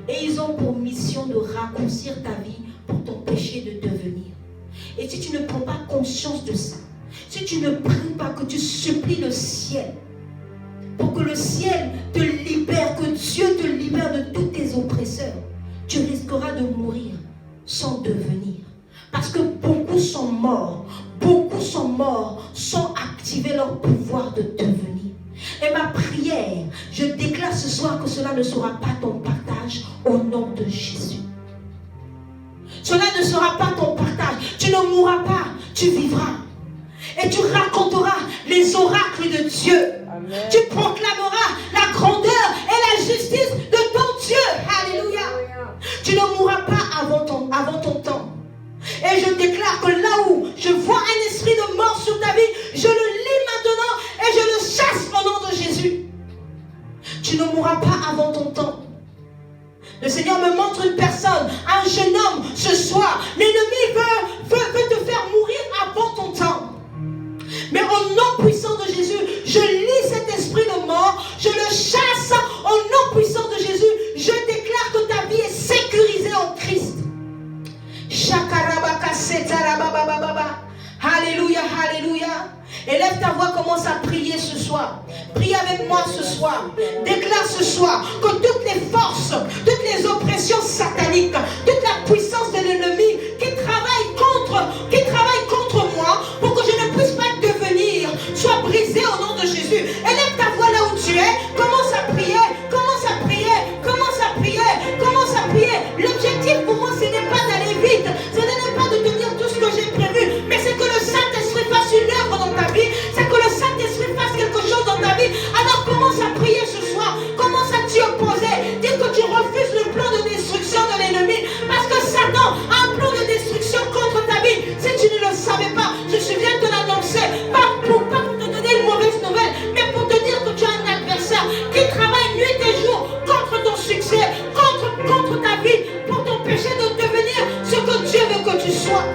Et ils ont pour mission de raccourcir ta vie pour t'empêcher de devenir. Et si tu ne prends pas conscience de ça, si tu ne pries pas, que tu supplies le ciel, pour que le ciel te libère, que Dieu te libère de tous tes oppresseurs, tu risqueras de mourir sans devenir. Parce que beaucoup sont morts sans activer leur pouvoir de devenir. Et ma prière, je déclare ce soir que cela ne sera pas ton partage au nom de Jésus. Cela ne sera pas ton partage. Tu ne mourras pas, tu vivras. Et tu raconteras les oracles de Dieu. Amen. Tu proclameras la grandeur et la justice de ton Dieu. Alléluia. Tu ne mourras pas avant ton temps. Et je déclare que là où je vois un esprit de mort sur ta vie, je le lis maintenant et je le chasse au nom de Jésus. Tu ne mourras pas avant ton temps. Le Seigneur me montre une personne, un jeune homme, ce soir. L'ennemi veut te faire mourir avant ton temps. Mais au nom puissant de Jésus, je lis cet esprit de mort, je le chasse au nom puissant de Jésus. Je déclare que ta vie est sécurisée en Christ. Alléluia, alléluia. Élève ta voix, commence à prier ce soir. Prie avec moi ce soir. Déclare ce soir que toutes les forces, toutes les oppressions sataniques, toute la puissance de l'ennemi qui travaille contre moi pour que je ne puisse pas devenir, soit brisée au nom de Jésus. Élève ta voix là où tu es. Commence à prier. Commence à prier. Commence à prier. Commence à prier. L'objectif pour moi, ce n'est pas d'aller vite. Ce n'est pas de te dire tout ce que j'ai prévu. Mais c'est que le Saint-Esprit fasse une œuvre dans ta vie. C'est que le Saint-Esprit fasse quelque chose dans ta vie. Alors commence à prier ce soir. Commence à t'y opposer. Dis que tu refuses le plan de destruction de l'ennemi. Parce que Satan a un plan de destruction contre ta vie. Si tu ne le savais pas, je viens de te l'annoncer. Pas pour te donner une mauvaise nouvelle, mais pour te dire que tu as un adversaire qui travaille nuit et jour contre ton succès, contre ta vie, pour t'empêcher de devenir ce que Dieu veut que tu sois.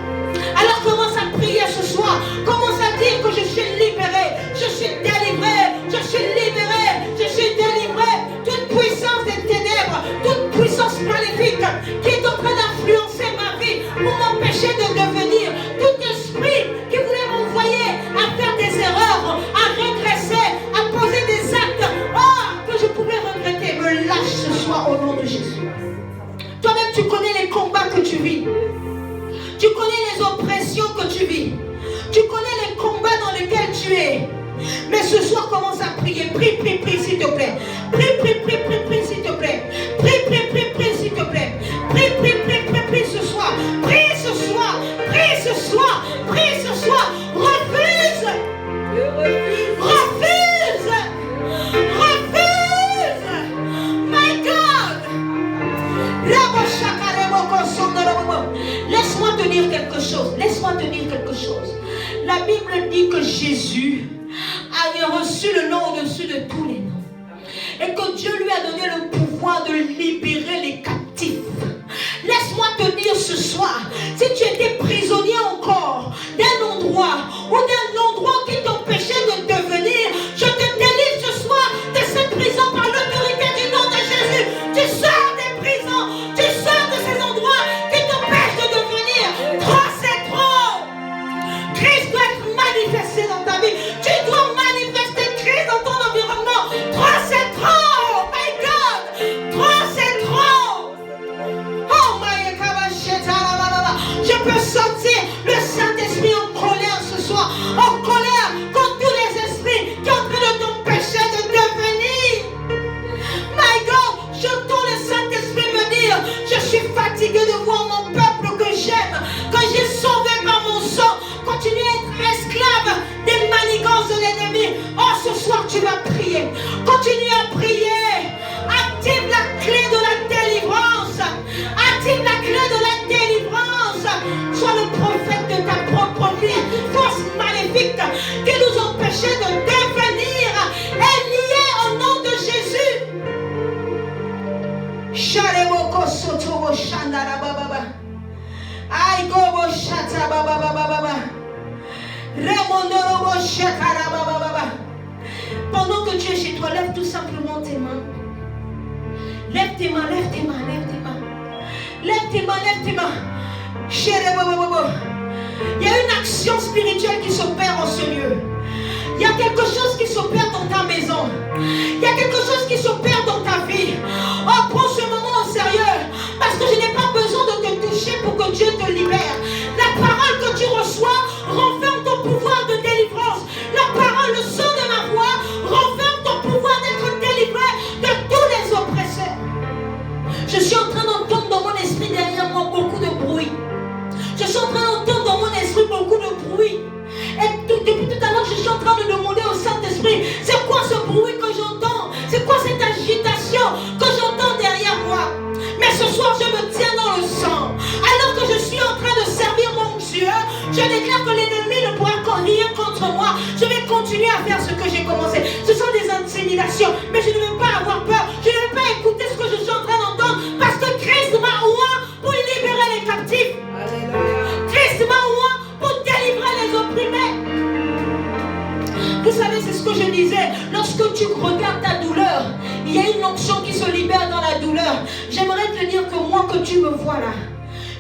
Alors commence à prier ce soir. Commence à dire que je suis libéré, je suis délivré, je suis libéré, je suis délivré. Toute puissance des ténèbres, toute puissance maléfique qui est en train d'influencer ma vie pour m'empêcher de devenir, tout esprit qui voulait m'envoyer à faire des erreurs, à régresser, à poser des actes que je pouvais regretter, me lâche ce soir au nom de Jésus. Toi-même tu connais les combats que tu vis. Tu connais les oppressions que tu vis. Tu connais les combats dans lesquels tu es. Mais ce soir, commence à prier. Prie, s'il te plaît. Prie, s'il te plaît. Prie, s'il te plaît. Prie ce soir. Prie ce soir. Prie ce soir. Prie ce soir. Refuse. My God. Laisse-moi te dire quelque chose. La Bible dit que Jésus avait reçu le nom au-dessus de tous les noms. Et que Dieu lui a donné le pouvoir de libérer les captifs. Laisse-moi te dire ce soir, si tu étais prisonnier encore d'un endroit qui t'empêchait de devenir, je te délivre ce soir de cette prison par l'autorité du nom de Jésus. Tu sors des prisons, tu sors de ces endroits qui t'empêchent de devenir. Trop, c'est trop. Christ doit être manifesté dans ta vie. Tu dois manifester Christ dans ton environnement. Trop, c'est trop. Oh my God. Sharemoko soto shandara baba. Ay gobo shata baba baba. Remondoro shakara baba. Pendant que tu es chez toi, lève tout simplement tes mains. Lève tes mains, lève tes mains, lève tes mains. Lève tes mains, lève tes mains. Il y a une action spirituelle qui s'opère en ce lieu. Il y a quelque chose qui s'opère dans ta maison. Il y a quelque chose qui s'opère dans ta vie. Oh, prends ce moment au sérieux. Parce que je n'ai pas besoin de te toucher pour que Dieu te libère. La parole que tu reçois renferme ton pouvoir de délivrance. La parole, le son de ma voix renferme ton pouvoir d'être délivré de tous les oppresseurs. Je suis en train d'entendre dans mon esprit derrière moi beaucoup de bruit. Je suis en train d'entendre dans mon esprit beaucoup de bruit. Et depuis tout à l'heure, je suis en train de demander au Saint-Esprit, c'est quoi ce bruit que j'entends? C'est quoi cette agitation que j'entends derrière moi? Mais ce soir, je me tiens dans le sang. Alors que je suis en train de servir mon Dieu, je déclare que l'ennemi ne pourra rien contre moi. Je vais continuer à faire ce que j'ai commencé. Ce sont des intimidations, mais je ne veux pas avoir peur. Je ne veux pas écouter ce que je suis en train d'entendre, parce que Christ m'a oint pour libérer les captifs. Christ m'a oint pour délivrer les opprimés. Vous savez, c'est ce que je disais. Lorsque tu regardes ta douleur, il y a une onction qui se libère dans la douleur. J'aimerais te dire que moi, que tu me vois là,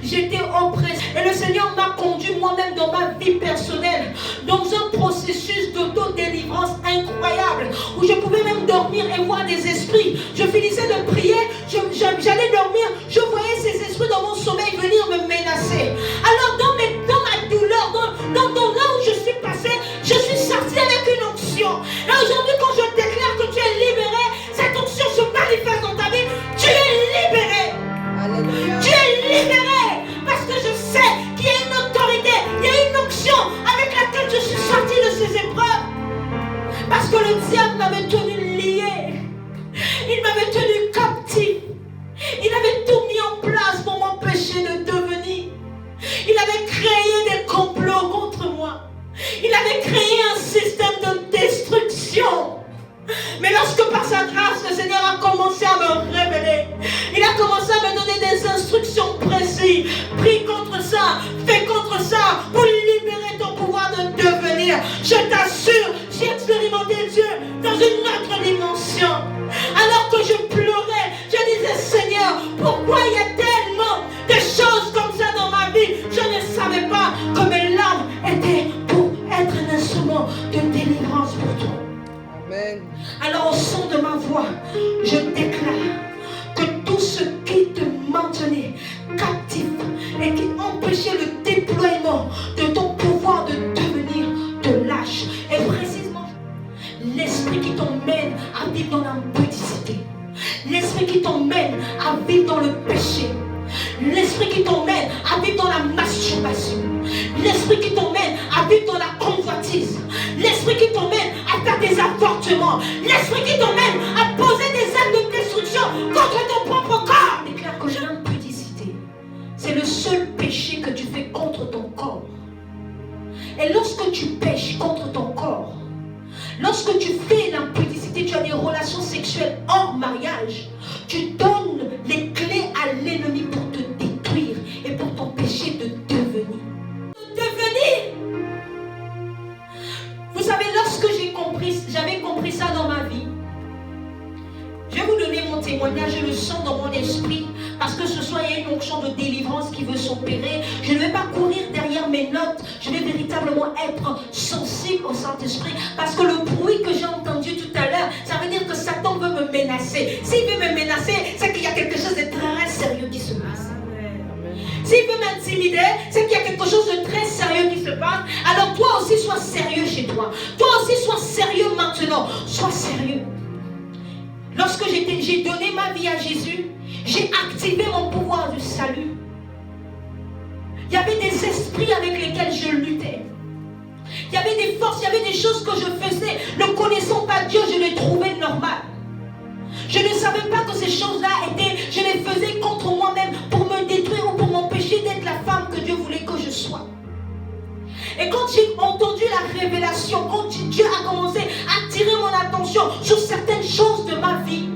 j'étais oppressée. Et le Seigneur m'a conduit moi-même dans ma vie personnelle, dans un processus d'auto-délivrance incroyable, où je pouvais même dormir et voir des esprits. Je finissais de prier, j'allais dormir, je voyais ces esprits dans mon sommeil venir me menacer. Alors dans ma douleur, dans là où je suis passé, je suis sortie avec une onction. Et aujourd'hui, quand je déclare que tu es libéré, cette onction se manifeste dans ta vie. Tu es libéré. Alléluia. Tu es libéré. Parce que je sais qu'il y a une autorité, il y a une onction avec laquelle je suis sortie de ces épreuves. Parce que le diable m'avait tenu lié. Il m'avait tenu captif. Il avait tout mis en place pour m'empêcher de devenir. Il avait créé des complots contre moi. Il avait créé un système de destruction. Mais lorsque par sa grâce, le Seigneur a commencé à me révéler, il a commencé à me donner des instructions précises. Prie contre ça, fais contre ça, pour libérer ton pouvoir de devenir. Je t'assure, j'ai expérimenté Dieu dans une autre dimension. Alors que je pleurais, je disais, Seigneur, pourquoi il y a tellement de choses comme ça dans ma vie? Je ne savais pas que mes larmes étaient pour être un instrument de délivrance pour toi. Amen. Alors au son de ma voix, je déclare que tout ce qui te maintenait captif et qui empêchait le déploiement de ton pouvoir de devenir te lâche. Et précisément, l'esprit qui t'emmène à vivre dans l'impudicité, l'esprit qui t'emmène à vivre dans le péché, l'esprit qui t'emmène à vivre dans la masturbation, l'esprit qui t'emmène à vivre dans la convoitise, l'esprit qui t'emmène à faire des avortements, l'esprit qui t'emmène à poser des actes de destruction contre ton propre corps. Déclare que l'impudicité, c'est le seul péché que tu fais contre ton corps. Et lorsque tu pêches contre ton corps, lorsque tu fais l'impudicité, tu as des relations sexuelles hors mariage, tu donnes les clés à l'ennemi pour te détruire et pour t'empêcher de devenir. Vous savez, lorsque j'avais compris ça dans ma vie, je vais vous donner mon témoignage, je le sens dans mon esprit, parce que ce soir il y a une onction de délivrance qui veut s'opérer. Je ne vais pas courir derrière mes notes, je vais véritablement être sensible au Saint-Esprit, parce que le bruit que j'ai entendu tout à l'heure, ça veut dire que Satan veut me menacer. S'il veut me menacer, c'est qu'il y a quelque chose de très sérieux qui se passe. S'il veut m'intimider, c'est qu'il y a quelque chose de très sérieux qui se passe. Alors toi aussi, sois sérieux chez toi. Toi aussi, sois sérieux maintenant. Sois sérieux. Lorsque j'ai donné ma vie à Jésus, j'ai activé mon pouvoir du salut. Il y avait des esprits avec lesquels je luttais. Il y avait des forces, il y avait des choses que je faisais. Ne connaissant pas Dieu, je les trouvais normales. Je ne savais pas que ces choses-là je les faisais contre moi-même pour me détruire ou pour m'empêcher d'être la femme que Dieu voulait que je sois. Et quand j'ai entendu la révélation, quand Dieu a commencé à attirer mon attention sur certaines choses de ma vie,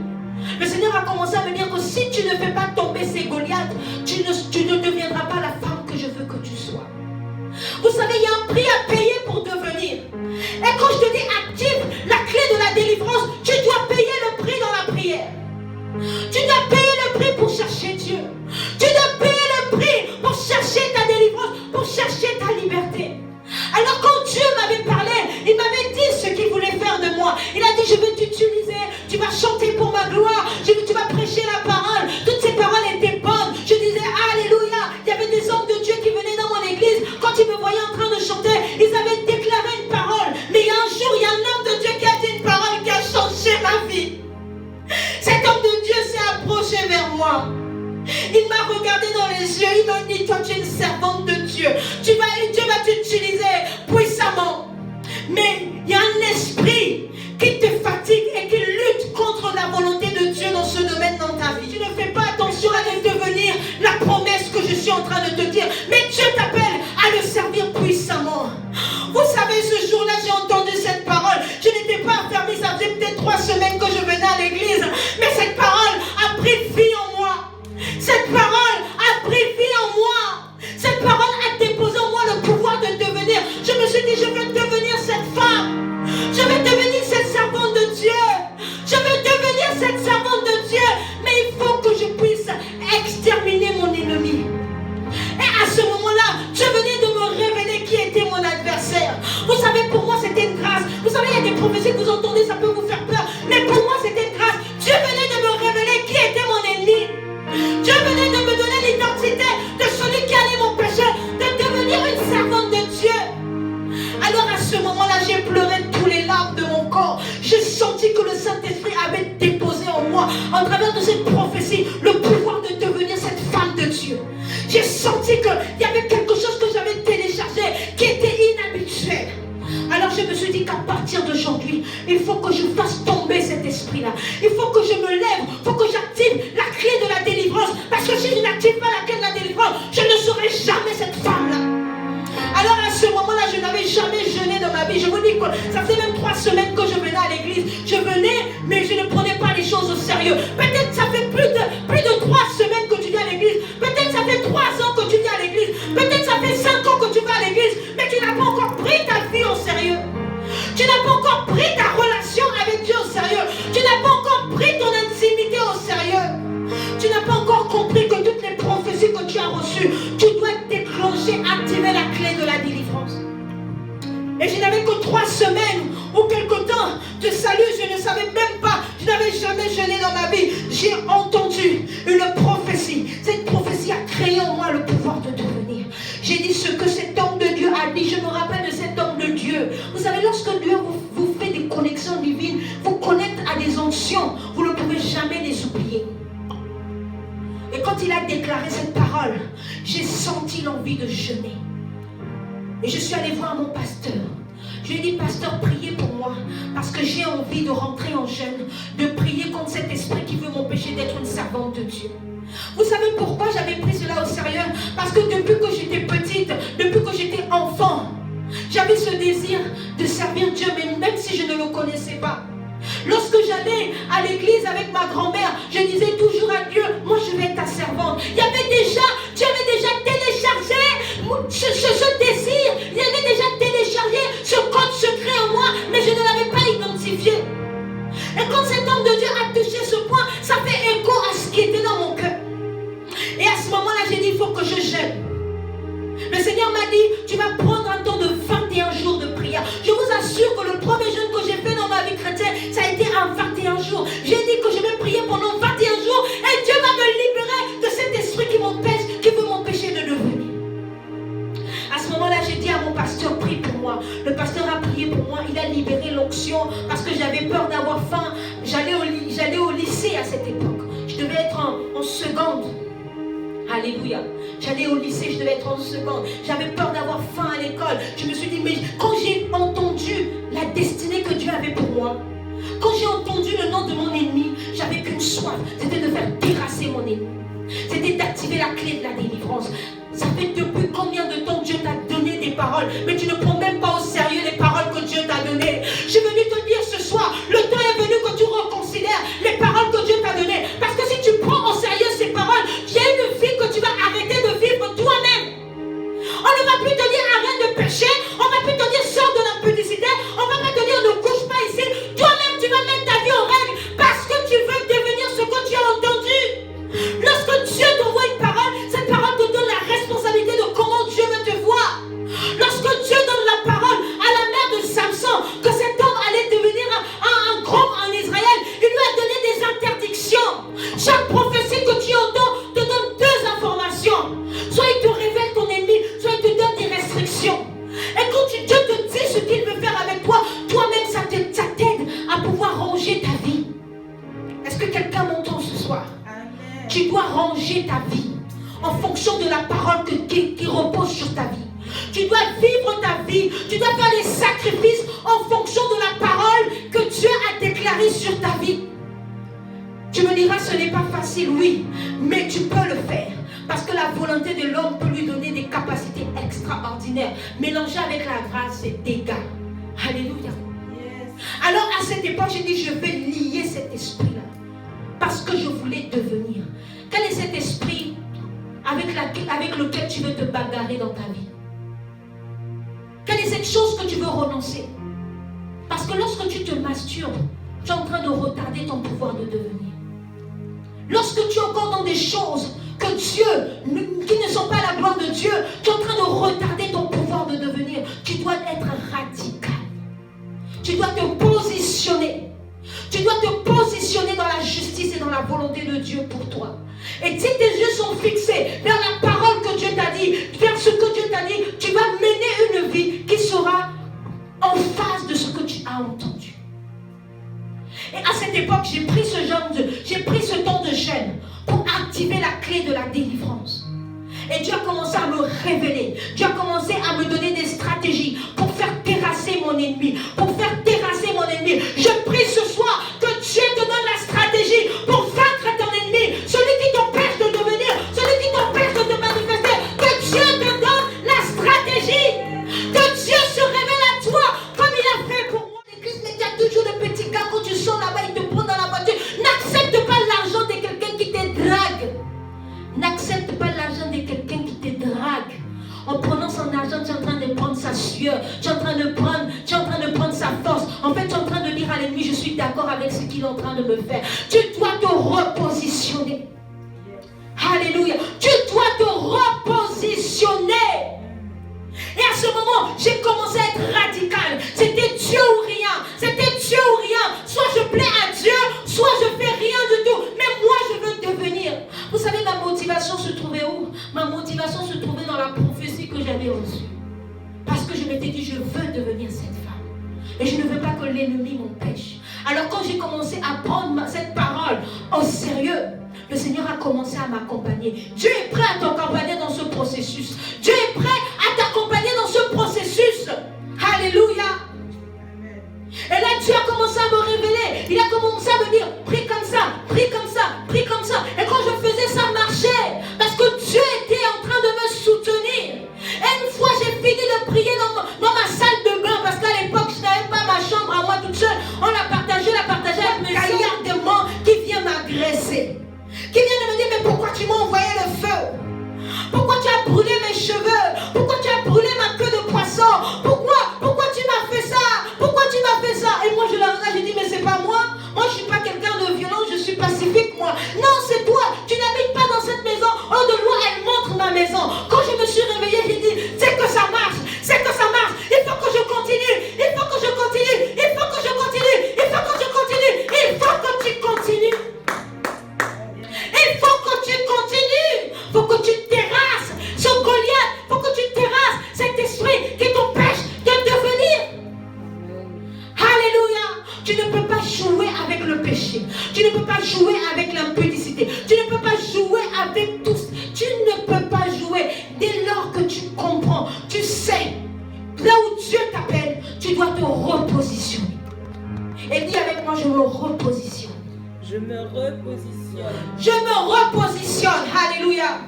Le Seigneur a commencé à me dire que si tu ne fais pas tomber ces Goliaths, tu ne deviendras pas la femme que je veux que tu sois. Vous savez, il y a un prix à payer pour devenir. Et quand je te dis active la clé de la délivrance, tu dois payer le prix dans la prière. Tu dois payer le prix pour chercher Dieu. Tu dois payer le prix pour chercher ta délivrance, pour chercher ta liberté. Alors quand Dieu m'avait parlé, il m'avait dit ce qu'il voulait faire de moi. Il a dit, je vais t'utiliser, tu vas chanter pour ma gloire, tu vas prêcher la parole. Toutes ces paroles étaient bonnes. Je disais, alléluia. Il y avait des hommes de Dieu qui venaient dans mon église. Quand ils me voyaient en train de chanter, ils avaient déclaré une parole. Mais il y a un jour, il y a un homme de Dieu qui a dit une parole qui a changé ma vie. Cet homme de Dieu s'est approché vers moi. Il m'a regardé dans les yeux. Il m'a dit, toi tu es une servante de Dieu. Dieu va t'utiliser puissamment. Mais il y a un esprit qui te fatigue et qui lutte contre la volonté de Dieu dans ce domaine dans ta vie. Tu ne fais pas attention à devenir la promesse que je suis en train de te dire. Mais Dieu t'appelle à le servir puissamment. Vous savez, ce jour-là, j'ai entendu cette parole. Je n'étais pas affermie, ça faisait peut-être 3 semaines que je venais à l'église. Mais cette parole a pris vie en moi. Cette parole a pris vie en moi. Cette parole a déposé en moi le pouvoir de devenir. Je me suis dit, je veux devenir cette femme. Je veux devenir cette servante de Dieu. Je veux devenir cette servante de Dieu. Mais il faut que je puisse exterminer mon ennemi. Et à ce moment-là, Dieu venait de me révéler qui était mon adversaire. Vous savez, pour moi, c'était une grâce. Vous savez, il y a des prophéties que vous entendez, ça peut vous faire peur. Mais pour moi, c'était une grâce. Dieu venait de me révéler qui était mon ennemi. Dieu venait de me donner l'identité de celui qui allait m'empêcher de devenir une servante de Dieu. Alors à ce moment-là, j'ai pleuré tous les larmes de mon corps. J'ai senti que le Saint-Esprit avait déposé en moi, en travers de cette prophétie, le pouvoir de devenir cette femme de Dieu. J'ai senti qu'il y avait quelque chose que j'avais téléchargé qui était inhabituel. Alors je me suis dit qu'à partir d'aujourd'hui, il faut que je fasse tomber cet esprit-là. Il faut que je me lève, il faut que j'active la clé de la délivrance. Parce que si je n'active pas la clé de la délivrance, je ne serai jamais cette femme-là. Alors à ce moment-là, je n'avais jamais jeûné dans ma vie. Je vous dis que ça faisait même 3 semaines que je venais à l'église. Je venais, mais je ne prenais pas les choses au sérieux. Peut-être ça fait plus de 3 semaines que tu viens à l'église. Peut-être ça fait 3 ans que tu viens à l'église. Peut-être ça fait 5 ans que tu vas à l'église. Mais tu n'as pas encore pris ta vie au sérieux. Tu n'as pas encore pris ta relation avec Dieu au sérieux. Tu n'as pas encore pris ton intimité au sérieux. Tu n'as pas encore compris que toutes les prophéties que tu as reçues, tu dois déclencher, activer la clé de la délivrance. Et je n'avais que 3 semaines ou quelque temps de salut, je ne savais même pas, je n'avais jamais jeûné dans ma vie. J'ai entendu une prophétie. Cette prophétie a créé en moi le pouvoir de devenir. J'ai dit ce que cet homme de Dieu a dit. Je me rappelle de cet homme de Dieu. Vous savez, lorsque Dieu vous fait des connexions divines, vous connecte à des onctions, vous ne pouvez jamais les oublier. Et quand il a déclaré cette parole, j'ai senti l'envie de jeûner. Et je suis allée voir mon pasteur. Je lui ai dit, pasteur, priez pour moi. Parce que j'ai envie de rentrer en jeûne, de prier contre cet esprit qui veut m'empêcher d'être une servante de Dieu. Vous savez pourquoi j'avais pris cela au sérieux? Parce que depuis que j'étais petite, depuis que j'étais enfant, j'avais ce désir de servir Dieu, même si je ne le connaissais pas. Lorsque j'allais à l'église avec ma grand-mère, je disais toujours à Dieu, moi je vais être ta servante. Dieu avait déjà téléchargé ce désir, il avait déjà téléchargé ce code secret en moi, mais je ne l'avais pas identifié. Et quand cet homme de Dieu a touché ce point, ça fait écho à ce qui était dans mon cœur. Et à ce moment-là, j'ai dit, il faut que je jeûne. Le Seigneur m'a dit, tu vas prendre un temps de 21 jours de prière. Je vous assure que le premier jeûne que j'ai fait dans ma vie chrétienne, ça a été en 21 jours. J'ai dit que je vais prier pendant 21 jours et Dieu va me libérer de cet esprit qui veut m'empêcher de devenir. À ce moment-là, j'ai dit à mon pasteur, prie pour moi. Le pasteur a prié pour moi, il a libéré l'onction parce que j'avais peur d'avoir faim. J'allais au lycée à cette époque. Je devais être en seconde. Alléluia. J'allais au lycée, je devais être en seconde. J'avais peur d'avoir faim à l'école. Je me suis dit, mais quand j'ai entendu la destinée que Dieu avait pour moi, quand j'ai entendu le nom de mon ennemi, j'avais qu'une soif, c'était de faire terrasser mon ennemi. C'était d'activer la clé de la délivrance. Ça fait depuis combien de temps Dieu t'a donné des paroles, mais tu ne prends même pas au sérieux les paroles que Dieu t'a données. Je suis venu te dire ce soir, le temps est venu que tu reconsidères les paroles que Dieu t'a données. Chaque prophétie que tu entends te donne deux informations. Soit il te révèle ton ennemi, soit il te donne des restrictions. Et quand Dieu te dit ce qu'il veut faire avec toi, toi-même ça t'aide à pouvoir ranger ta vie. Est-ce que quelqu'un m'entend ce soir? Amen. Tu dois ranger ta vie en fonction de la parole qui repose sur ta vie. Tu dois vivre ta vie, tu dois faire des sacrifices en fonction de la parole que Dieu a déclarée sur ta vie. Tu me diras, ce n'est pas facile, oui, mais tu peux le faire. Parce que la volonté de l'homme peut lui donner des capacités extraordinaires. Mélangées avec la grâce, c'est dégâts. Alléluia. Yes. Alors à cette époque, j'ai dit, je vais lier cet esprit-là. Parce que je voulais devenir. Quel est cet esprit avec lequel tu veux te bagarrer dans ta vie? Quelle est cette chose que tu veux renoncer? Parce que lorsque tu te masturbes, tu es en train de retarder ton pouvoir de devenir. Lorsque tu es encore dans des choses que qui ne sont pas la gloire de Dieu, tu es en train de retarder ton pouvoir de devenir. Tu dois être radical. Tu dois te positionner. Tu dois te positionner dans la justice et dans la volonté de Dieu pour toi. Et si tes yeux sont fixés vers la parole que Dieu t'a dit, vers ce que Dieu t'a dit, tu vas mener une vie qui sera en phase de ce que tu as entendu. Et à cette époque, j'ai pris ce temps de jeûne pour activer la clé de la délivrance. Et Dieu a commencé à me révéler. Dieu a commencé à me donner des stratégies pour faire terrasser mon ennemi. Je prie ce soir que Dieu te donne la stratégie pour vaincre ton ennemi. Celui qui t'empêche de devenir, celui qui t'empêche de te manifester. Que Dieu te donne la stratégie. Que Dieu se révèle à toi comme il a fait pour moi. L'église, mais il y a toujours le petit gars quand tu sors là-bas, il te prend dans la voiture. N'accepte pas l'argent de quelqu'un qui te drague. N'accepte pas l'argent de quelqu'un qui te drague. En prenant son argent, tu es en train de prendre sa sueur. Tu es en train de prendre sa force. En fait, tu es en train de dire à l'ennemi, je suis d'accord avec ce qu'il est en train de me faire. Tu dois te repositionner. Alléluia. Tu dois te repositionner. Et à ce moment, j'ai commencé à être radical. C'était Dieu ou rien. C'était Dieu ou rien. Soit je plais à Dieu, soit je fais rien du tout. Mais moi, je veux devenir. Vous savez, ma motivation se trouvait où? Ma motivation se trouvait dans la prophétie que j'avais reçue. Parce que je m'étais dit, je veux devenir cette femme. Et je ne veux pas que l'ennemi m'empêche. Alors quand j'ai commencé à prendre cette parole au sérieux, le Seigneur a commencé à m'accompagner. Dieu est prêt à t'accompagner dans ce processus. Dieu est prêt à t'accompagner dans ce processus. Alléluia. Et là, Dieu a commencé à me révéler. Il a commencé à me dire, prie comme ça, prie comme ça, prie comme ça. Et quand je faisais ça, marchait. Parce que Dieu était en train de me soutenir. Et une fois, j'ai fini de prier dans ma salle de bain. Parce qu'à l'époque, je n'avais pas ma chambre à moi toute seule. On la partageait avec mes gaillards de monde qui vient m'agresser. Qui vient de me dire, mais pourquoi tu m'as envoyé le feu? Pourquoi tu as brûlé mes cheveux? Pourquoi tu as brûlé ma queue de poisson? Pourquoi tu m'as fait ça? Pourquoi tu m'as fait ça? Et moi je la regarde, j'ai dit, mais c'est pas moi. Moi je suis pas quelqu'un de violent, je suis pacifique moi. Non, c'est toi. Tu n'habites pas dans cette maison. Oh de loi, elle montre ma maison. Quand je me suis réveillée, j'ai dit, c'est que ça marche. C'est que ça marche. Il faut que je continue. Il faut que je continue. Il faut que je continue. Il faut que je continue. Il faut que tu continues. Il faut que tu continues. Il faut que tu terrasses ce Goliath. Il faut que tu terrasses cet esprit qui t'empêche de devenir. Alléluia. Tu ne peux pas jouer avec le péché. Tu ne peux pas jouer avec l'impudicité. Tu ne peux pas jouer avec tout. Tu ne peux pas jouer. Dès lors que tu comprends, tu sais, là où Dieu t'appelle, tu dois te repositionner. Et dis avec moi, je me repositionne. Je me repositionne. Je me repositionne. Alléluia.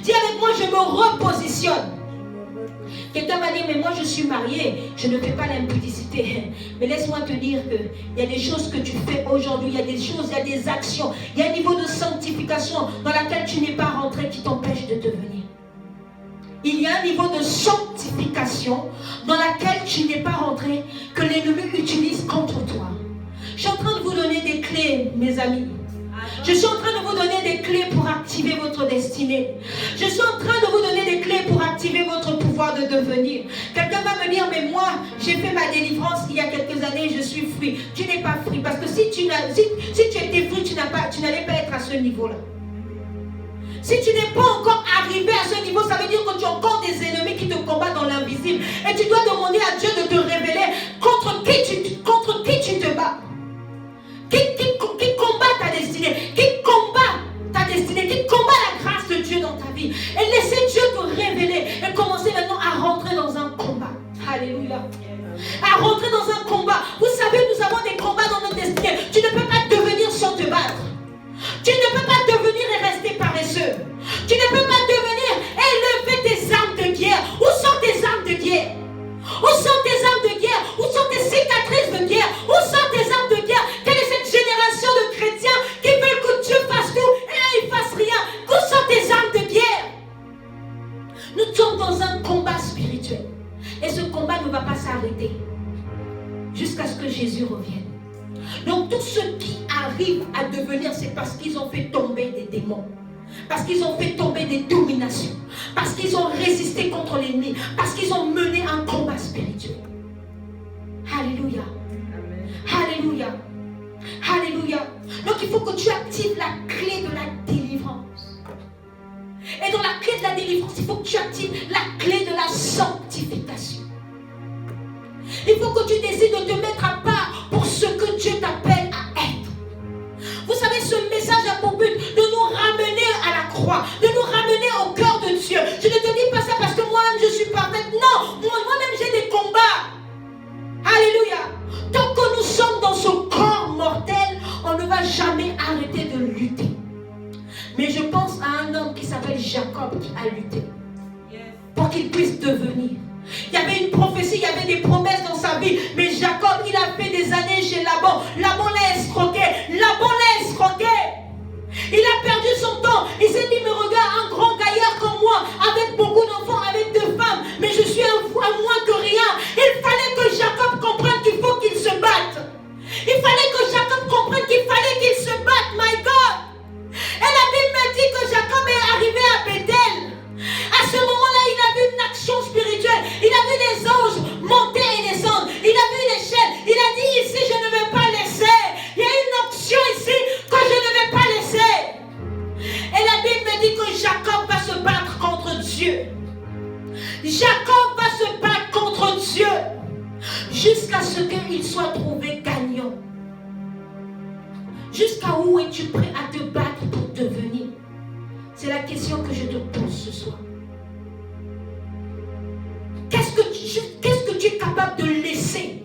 Dis avec moi, je me repositionne. Quelqu'un m'a dit, mais moi je suis mariée, je ne fais pas l'impudicité. Mais laisse-moi te dire qu'il y a des choses que tu fais aujourd'hui, il y a des choses, il y a des actions, il y a un niveau de sanctification dans laquelle tu n'es pas rentré qui t'empêche de devenir. Il y a un niveau de sanctification dans laquelle tu n'es pas rentré que l'ennemi utilise contre toi. Je suis en train de vous donner des clés, mes amis. Je suis en train de vous donner des clés pour activer votre destinée. Je suis en train de vous donner des clés pour activer votre pouvoir. pouvoir de devenir. Quelqu'un va me dire, mais moi, j'ai fait ma délivrance il y a quelques années, je suis fruit. Tu n'es pas fruit, parce que si tu étais fruit, tu n'allais pas être à ce niveau-là. Si tu n'es pas encore arrivé à ce niveau, ça veut dire que tu as encore des ennemis qui te combattent dans l'invisible. Et tu dois demander à Dieu de te révéler contre qui tu te bats. Qui combat ta destinée, qui combat ta destinée, qui combat la grâce de Dieu dans ta vie. Et laissez Dieu te révéler et commencer maintenant à rentrer dans un combat. Alléluia. À rentrer dans un combat. Vous savez, nous avons des combats dans notre destinée. Tu ne peux pas devenir sans te battre. Tu ne peux pas devenir et rester paresseux. Tu ne peux pas devenir et lever tes armes de guerre. Où sont tes armes de guerre? Où sont tes armes de guerre? Où sont tes cicatrices de guerre? Où sont tes armes de guerre? Quelle est cette génération de chrétiens qui veulent que Dieu fasse tout et là ils ne fassent rien? Où sont tes armes de guerre? Nous sommes dans un combat spirituel. Et ce combat ne va pas s'arrêter jusqu'à ce que Jésus revienne. Donc tous ceux qui arrivent à devenir, c'est parce qu'ils ont fait tomber des démons. Parce qu'ils ont fait tomber des dominations. Parce qu'ils ont résisté contre l'ennemi. Parce qu'ils ont mené un combat spirituel. Alléluia. Alléluia. Alléluia. Donc il faut que tu actives la clé de la délivrance. Et dans la clé de la délivrance, il faut que tu actives la clé de la sanctification. Il faut que tu décides de te mettre à part pour ce que Dieu t'appelle à être. Vous savez, ce message a pour but de nous ramener à la croix, de nous ramener au cœur de Dieu. Je ne te dis pas ça parce que moi-même je suis parfaite. Non, moi-même j'ai des combats. Alléluia. Tant que nous sommes dans ce corps mortel, on ne va jamais arrêter de lutter. Mais je pense à un homme qui s'appelle Jacob qui a lutté pour qu'il puisse devenir. Il y avait une prophétie, il y avait des promesses dans sa vie. Mais Jacob, il a fait des années chez Laban. Laban l'a escroqué. Laban l'a escroqué. Il a perdu son temps. Il s'est dit, mais regarde, un grand gaillard comme moi, avec beaucoup d'enfants, avec 2 femmes, mais je suis à moins que rien. Il fallait que Jacob comprenne qu'il faut qu'il se batte. Il fallait que Jacob comprenne qu'il fallait qu'il se batte, my God. Et la Bible me dit que Jacob est arrivé à Bethel. À ce moment-là, il a vu une action spirituelle. Il a vu les anges monter et descendre. Il a vu l'échelle. Il a dit, ici, je ne vais pas laisser. Il y a une option ici que je ne vais pas laisser. Et la Bible me dit que Jacob va se battre contre Dieu. Jacob va se battre contre Dieu jusqu'à ce qu'il soit trouvé gagnant. Jusqu'à où es-tu prêt à te battre pour devenir? C'est la question que je te pose ce soir. Qu'est-ce que tu es capable de laisser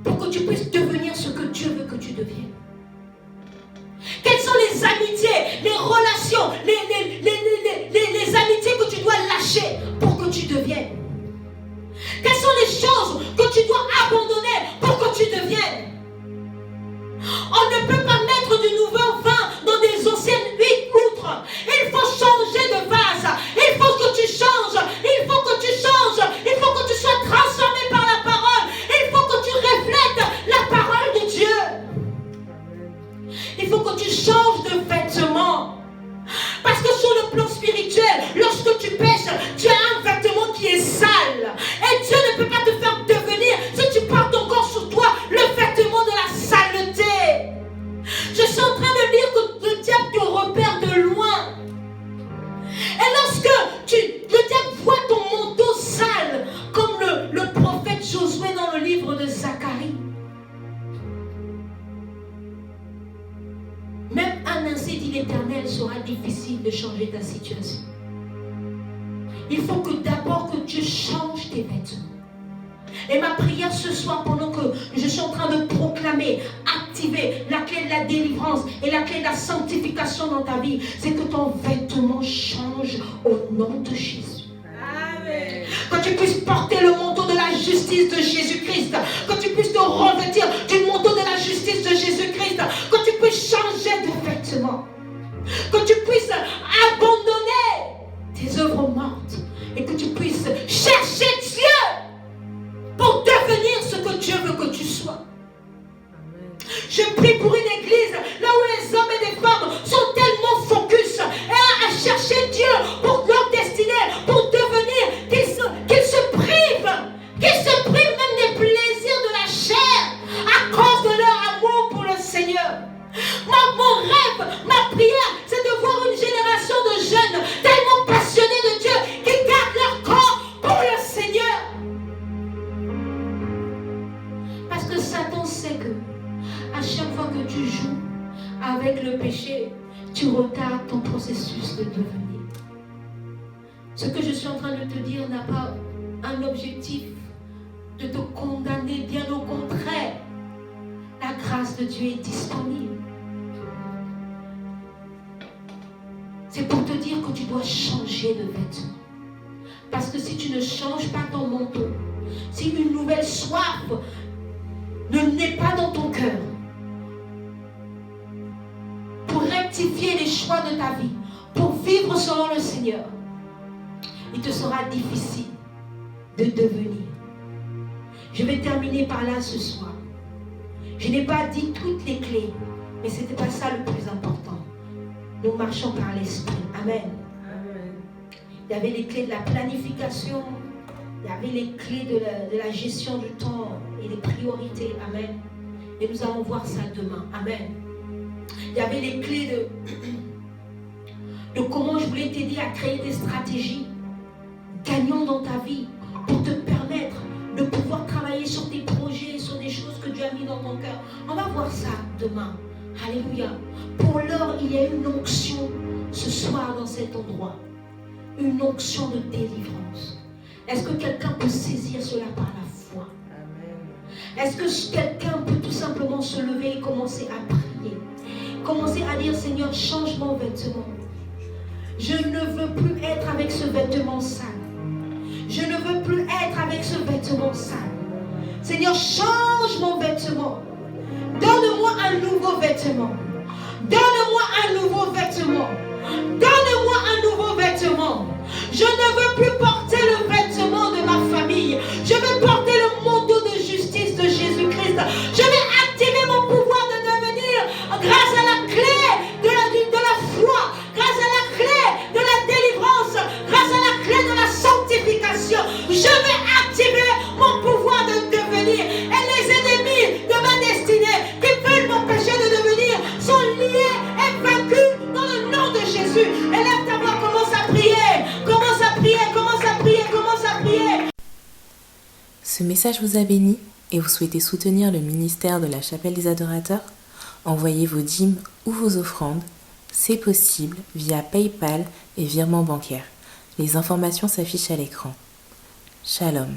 pour que tu puisses devenir ce que Dieu veut que tu deviennes? Quelles sont les amitiés, les relations, les amitiés que tu dois lâcher pour que tu deviennes? Quelles sont les choses que tu dois abandonner pour que tu deviennes? On ne peut pas mettre du nouveau vin dans des anciennes huîtres. Il faut changer de vase. Il faut que tu changes. Il faut que tu changes. Il faut que tu sois transformé par la parole. Il faut que tu reflètes la parole de Dieu. Il faut que tu changes de vêtements. Parce que sur le plan spirituel, lorsque tu pêches, tu as un vêtement qui est sale. Et Dieu ne peut pas te faire devenir, si tu portes encore sur toi, le vêtement de la saleté. Je suis en train de dire que le diable te repère de loin. Et lorsque le diable voit ton manteau sale, comme le prophète Josué dans le livre de Zacharie, même ainsi dit l'Éternel, sera difficile de changer ta situation. Il faut que d'abord que Dieu change tes vêtements. Et ma prière ce soir, pendant que je suis en train de proclamer, activer la clé de la délivrance et la clé de la sanctification dans ta vie, c'est que ton vêtement change au nom de Jésus. Amen. Que tu puisses porter le manteau de la justice de Jésus-Christ. Que tu puisses te revêtir du manteau de la justice de Jésus-Christ. Que tu puisses changer de vêtements. Que tu puisses abandonner tes œuvres mortes. Et que tu puisses chercher Dieu pour devenir ce que Dieu veut que tu sois. Je prie pour une église là où les hommes et les femmes sont tellement focus à chercher Dieu pour leur destinée, pour devenir retardes ton processus de devenir. Ce que je suis en train de te dire n'a pas un objectif de te condamner, bien au contraire. La grâce de Dieu est disponible. C'est pour te dire que tu dois changer de vêtements. Parce que si tu ne changes pas ton manteau, si une nouvelle soif ne naît pas dans ton cœur, pour rectifier les choix de ta vie, pour vivre selon le Seigneur, il te sera difficile de devenir. Je vais terminer par là ce soir. Je n'ai pas dit toutes les clés, mais ce n'était pas ça le plus important. Nous marchons par l'Esprit. Amen. Amen. Il y avait les clés de la planification, il y avait les clés de la gestion du temps et des priorités. Amen. Et nous allons voir ça demain. Amen. Il y avait les clés de comment je voulais t'aider à créer des stratégies gagnantes dans ta vie pour te permettre de pouvoir travailler sur tes projets, sur des choses que Dieu a mis dans ton cœur. On va voir ça demain. Alléluia. Pour l'heure, il y a une onction ce soir dans cet endroit. Une onction de délivrance. Est-ce que quelqu'un peut saisir cela par la foi? Amen. Est-ce que quelqu'un peut tout simplement se lever et commencer à prier? Commencer à dire, Seigneur, change mon vêtement. Je ne veux plus être avec ce vêtement sale. Je ne veux plus être avec ce vêtement sale. Seigneur, change mon vêtement. Donne-moi un nouveau vêtement. Donne-moi un nouveau vêtement. Donne-moi un nouveau vêtement. Je ne veux plus porter le vêtement de ma famille. Je veux porter le manteau de justice de Jésus-Christ. Je vais activer mon pouvoir de devenir grâce à la clé de la foi, grâce à la clé de la délivrance, grâce à la clé de la sanctification. Je vais activer mon pouvoir de devenir. Et les ennemis de ma destinée qui veulent m'empêcher de devenir sont liés et vaincus dans le nom de Jésus. Élève ta voix, commence à prier. Commence à prier, commence à prier, commence à prier. Ce message vous a béni et vous souhaitez soutenir le ministère de la Chapelle des Adorateurs? Envoyez vos dîmes ou vos offrandes. C'est possible via PayPal et virement bancaire. Les informations s'affichent à l'écran. Shalom.